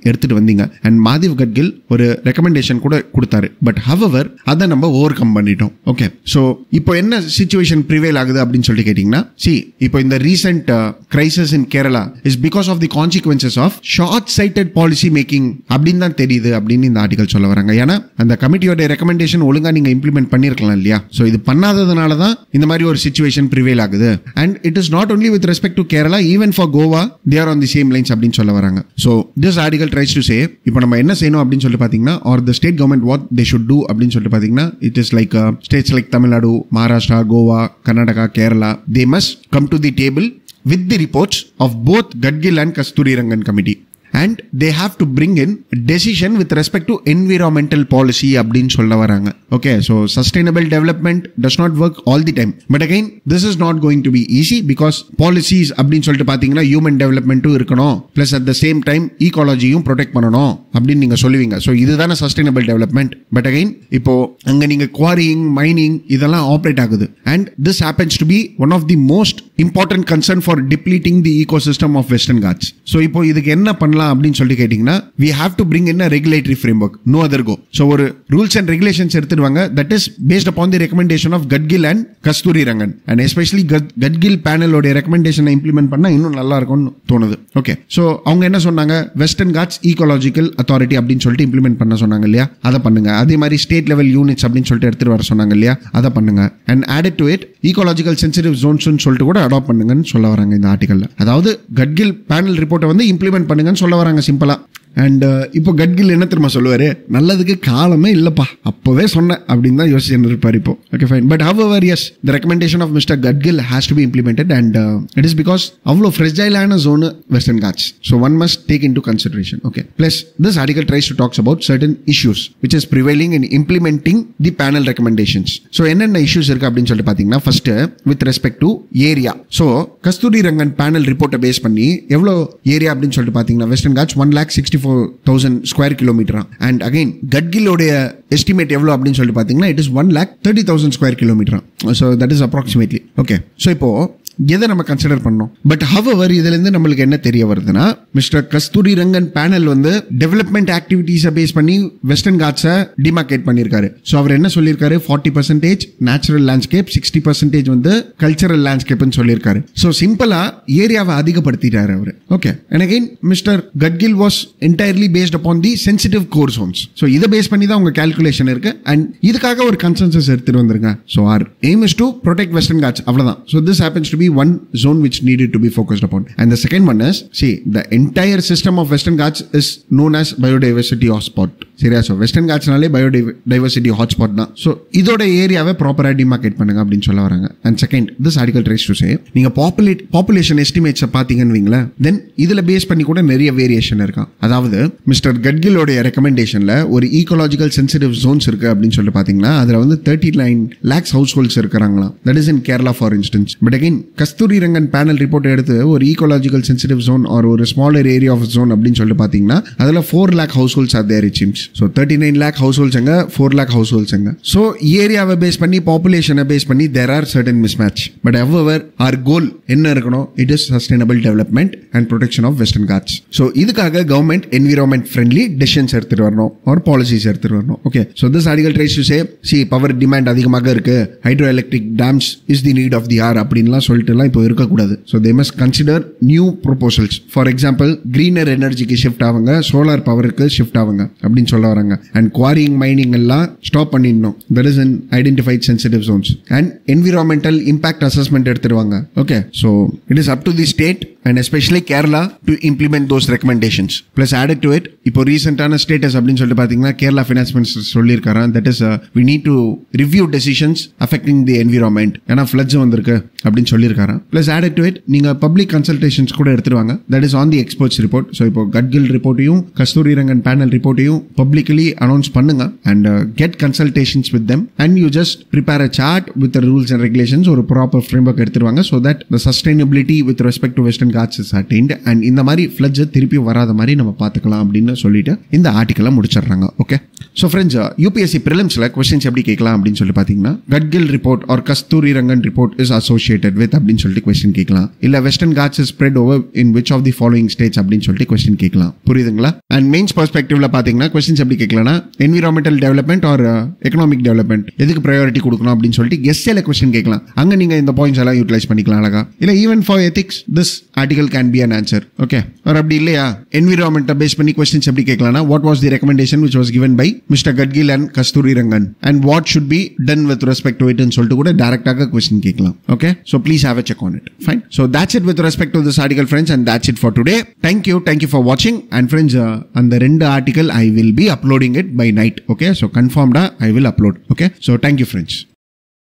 எடுத்துட்டு வந்தீங்க. அண்ட் மாதவ் கட்கில் ஒரு ரெக்கமெண்டேஷன் கூட கொடுத்தாரு. பட் ஹவவர் அதை நம்ம ஓவர் கம் பண்ணிட்டோம். ஓகே, ஸோ இப்போ என்ன சிச்சுவேஷன் ப்ரிவேல் ஆகுது அப்படின்னு சொல்லிட்டு கேட்டீங்கன்னா, இப்போ இந்த recent crisis in Kerala is because of the consequences of short sighted policy making அப்படின்னு தான் தெரியுது அப்படின்னு இந்த ஆர்டிகல் சொல்ல வராங்க. ஏன்னா அந்த கமிட்டியோட ரெக்கமெண்டேஷன் ஒழுங்கா நீங்க இம்ப்ளிமெண்ட் பண்ணிருக்கலாம் இல்லையா? ஸோ இது பண்ணாததுனால தான் இந்த மாதிரி ஒரு சிச்சுவேஷன் ப்ரிவேல் ஆகுது. And it is not only with respect to Kerala, even for Goa they are on the same lines அப்படின்னு சொல்ல வராங்க. So this article tries to சே இப்போ நம்ம என்ன செய்யணும் அப்படின்னு சொல்லி பார்த்தீங்கன்னா, R the state government what they should do அப்படின்னு சொல்லிட்டு பார்த்தீங்கன்னா, it is like states like Tamil Nadu, Maharashtra, Goa, Karnataka, Kerala, they must come to the table with the reports of both Gadgil and Kasturi Rangan committee. And they have to bring in a decision with respect to environmental policy அப்படின்னு சொல்ல வராங்க. Okay, so sustainable development does not work all the time. But again, this is not going to be easy because policies அப்படின்னு சொல்லிட்டு பார்த்தீங்கன்னா human development இருக்கணும், plus at the same time ecology-யும் protect பண்ணணும் அப்படின்னு நீங்க சொல்லுவீங்க. ஸோ இதுதானே sustainable development. But again, இப்போ அங்கே நீங்க quarrying, mining இதெல்லாம் ஆப்ரேட் ஆகுது. And this happens to be one of the most important concern for depleting the ecosystem of Western Ghats. So இப்போ இதுக்கு என்ன பண்ணலாம் அப்படின்னு சொல்லி கேட்டீங்கன்னா, we have to bring in a regulatory framework, no other go. So ஒரு rules and regulations எடுத்துடுவாங்க that is based upon the recommendation of Gadgil and Kasturi Rangan, and especially Gadgil panel ஓட recommendation இம்ப்ளிமெண்ட் பண்ணா இன்னும் நல்லா இருக்கும்னு தோணுது. Okay, so அவங்க என்ன சொன்னாங்க, வெஸ்டர்ன் காட்ஸ் ஈகாலஜிக்கல் அத்தாரிட்டி அப்படின்னு சொல்லிட்டு இம்ப்ளிமெண்ட் பண்ண சொன்னாங்க இல்லையா, அதை பண்ணுங்க. அதே மாதிரி ஸ்டேட் லெவல் யூனிட்ஸ் அப்படின்னு சொல்லிட்டு எடுத்துட்டு வர சொன்னாங்க இல்லையா, அதை பண்ணுங்க. And added to it ecological sensitive zones சொல்லிட்டு கூட அடாப்ட் பண்ணுங்கன்னு சொல்ல வராங்க இந்த ஆர்டிகல்ல. அதாவது கட்கில் பேனல் ரிப்போர்ட்டை வந்து இம்ப்ளிமெண்ட் பண்ணுங்கன்னு சொல்ல வராங்க சிம்பிளா. அண்ட் இப்போ கட்கில் என்ன தெரியுமா சொல்லுவாரு, நல்லதுக்கு காலமே இல்லப்பா, அப்போவே சொன்னேன் அப்படின்னு தான் யோசிச்சு இருப்பார் இப்போ. Okay fine. But however yes, the recommendation of mister Gadgil has to be implemented and it is because அவ்வளோ ஃப்ரெஜைலான zone Western Ghats. So one must take into consideration. Okay, plus this article tries to talks about certain issues which is prevailing in implementing the panel recommendations. So என்னென்ன issues இருக்கு அப்படின்னு சொல்லிட்டு பார்த்தீங்கன்னா, first with respect to area. So Kasturi Rangan panel ரிப்போர்ட்டை base பண்ணி எவ்வளோ area அப்படின்னு சொல்லிட்டு பார்த்தீங்கன்னா, Western Ghats 1,64,000 square kilometre. And again கட்கிலோடைய எஸ்டிமேட் எவ்வளோ அப்படின்னு சொல்லிட்டு பார்த்தீங்கன்னா, it is 1,30,000 square kilometre. So that is approximately. Okay, so இப்போ எதை நம்ம கன்சிடர் பண்ணோம். பட் ஹவெவர் இதுல இருந்து நம்மளுக்கு என்ன தெரிய வருதுன்னா, மிஸ்டர் கஸ்தூரி ரங்கன் பேனல் வந்து டெவலப்மெண்ட் ஆக்டிவிட்டீஸை பேஸ் பண்ணி வெஸ்டர்ன் காட்ஸை டிமார்கேட் பண்ணியிருக்காரு. ஸோ அவர் என்ன சொல்லியிருக்காரு, 40% நேச்சுரல் லேண்ட்ஸ்கேப், 60% வந்து கல்ச்சரல் லேண்ட்ஸ்கேப்னு சொல்லியிருக்காரு. ஸோ சிம்பிளா ஏரியாவை அதிகப்படுத்திட்டாரு அவர். Okay, and again mister Gadgil was entirely based upon the sensitive core zones. So இதை பேஸ் பண்ணி தான் உங்க கால்குலேஷன் இருக்கு. அண்ட் இதுக்காக ஒரு கன்சென்சஸ் எடுத்துட்டு வந்துருங்க. So our aim is to protect Western Ghats, அவ்வளவுதான். So this happens to be one zone which needed to be focused upon. And the second one is, see, the entire system of Western Ghats is known as biodiversity hotspot. Serious. So Western Ghats naale biodiversity hotspot na. So idoda area ve proper demarcate பண்ணுங்க அப்படினு சொல்ல வராங்க. And second, this article tries to say, நீங்க population estimates பாத்தீங்கன்னு வைங்களேன், then இதுல base பண்ணி கூட நிறைய வேரியேஷன் இருக்கு. அதாவது மிஸ்டர் கட்கிலோட ரெக்கமெண்டேஷன்ல ஒரு ஈகாலஜிக்கல் சென்சிட்டிவ் ஜோன்ஸ் இருக்கு அப்படின்னு சொல்லி பாத்தீங்கன்னா, அதுல வந்து 39 lakhs households இருக்காங்களாம். That is in Kerala for instance. But again, Kasthuri Rangan panel report எடுத்து ஒரு ஈகாலஜிக்கல் சென்சிட்டிவ் ஜோன் ஆர் ஒரு ஸ்மாலர் ஏரியா ஆஃப் ஜோன் அப்படின்னு சொல்லிட்டு பாத்தீங்கன்னா, அதுல 4 lakh households are there it seems. So 39 lakh households அங்க, 4 lakh households அங்க. So ஏரியாவை பேஸ் பண்ணி, பாப்புலேஷனை பேஸ் பண்ணி there are certain mismatch. But however, our goal என்ன இருக்கணும், it is sustainable development and protection of Western Ghats. So இதுக்காக government environment friendly decisions எடுத்துட்டு வரணும் or policies எடுத்துட்டு வரணும். Okay, so this article tries to say, see, power demand அதிகமாக இருக்கு, hydroelectric dams is the need of the hour அப்படின்லாம் சொல்லிட்டு இப்போ இருக்கக்கூடாது. So they must consider new proposals. For example, greener எனர்ஜிக்கு ஷிஃப்ட் ஆகுங்க, சோலார் பவருக்கு ஷிஃப்ட் ஆகுங்க அப்படின்னு சொல்ல வராங்க. அண்ட் குவாரிங், மைனிங் எல்லாம் ஸ்டாப் பண்ணிடணும். That is in identified sensitive zones. And environmental impact assessment எடுத்துருவாங்க. Okay, so it is up to the state and especially Kerala to implement those recommendations. Plus added to it, இப்போ ரீசெண்டான status அப்படின்னு சொல்லிட்டு பார்த்தீங்கன்னா, Kerala finance minister சொல்லியிருக்காரு, that is we need to review decisions affecting the environment. ஏன்னா floods வந்திருக்கு அப்படின்னு சொல்லியிருக்காரு. சொல்லியிருக்காரு. ப்ளஸ் ஆடட் டு இட் நீங்கள் பப்ளிக் கன்சல்டேஷன்ஸ் கூட எடுத்துருவாங்க. That is on the experts report. So இப்போ கட்கில் ரிப்போர்ட்டையும் கஸ்தூரி ரங்கன் பேனல் ரிப்போர்ட்டையும் பப்ளிக்கலி அனௌன்ஸ் பண்ணுங்க and get consultations with them and you just prepare a chart with rules and regulations. ஒரு proper framework எடுத்துருவாங்க. So that the sustainability with respect to Western God's is attained and இந்த மாதிரி floods திருப்பி வராத மாதிரி நம்ம பார்த்துக்கலாம் அப்படின்னு சொல்லிட்டு இந்த ஆர்டிக்கலை முடிச்சிடுறாங்க. ஓகே, ஸோ ஃப்ரெண்ட்ஸ், யூபிஎஸ்சி ப்ரிலிம்ஸில் கொஸ்டின்ஸ் எப்படி கேட்கலாம் அப்படின்னு சொல்லி பார்த்தீங்கன்னா, Gadgil report or Kasturi Rangan report is associated with அப்படின்னு சொல்லிட்டு கொஸ்டின் கேட்கலாம். இல்லை Western God's is spread over in which of the following states அப்படின்னு சொல்லிட்டு கொஸ்டின் கேட்கலாம். புரியுதுங்களா? அண்ட் மெயின்ஸ் பெர்ஸ்பெக்டிவ்ல பார்த்தீங்கன்னா கொஸ்டின்ஸ் எப்படி கேட்கலாம்னா, environmental development or economic development எதுக்கு ப்ரையாரிட்டி கொடுக்கணும் அப்படின்னு சொல்லிட்டு எஸ்ஏல கொஸ்டின் கேட்கலாம். அங்கே நீங்கள் இந்த பாயிண்ட்ஸ் எல்லாம் யூட்டிலைஸ் பண்ணிக்கலாம் அழகா. இல்லை even for ethics this article can be an answer. Okay, அப்படி இல்லையா என்விரான்மெண்ட்டை பேஸ் பண்ணி கொஸ்டின்ஸ் எப்படி கேட்கலாம்னா, what was the recommendation which was given by Mr. Gadgil and Kasturi Rangan and what should be done with respect to it ன்னு சொல்லிட்டு கூட டைரக்டாக கொஸ்டின் கேட்கலாம். Okay, so please have a check on it. Fine. So that's it with respect to this article, friends, and that's it for today. Thank you for watching. And friends, அந்த ரெண்டு article I will be uploading it by night. Okay, so confirmed I will upload. Okay, so thank you, friends.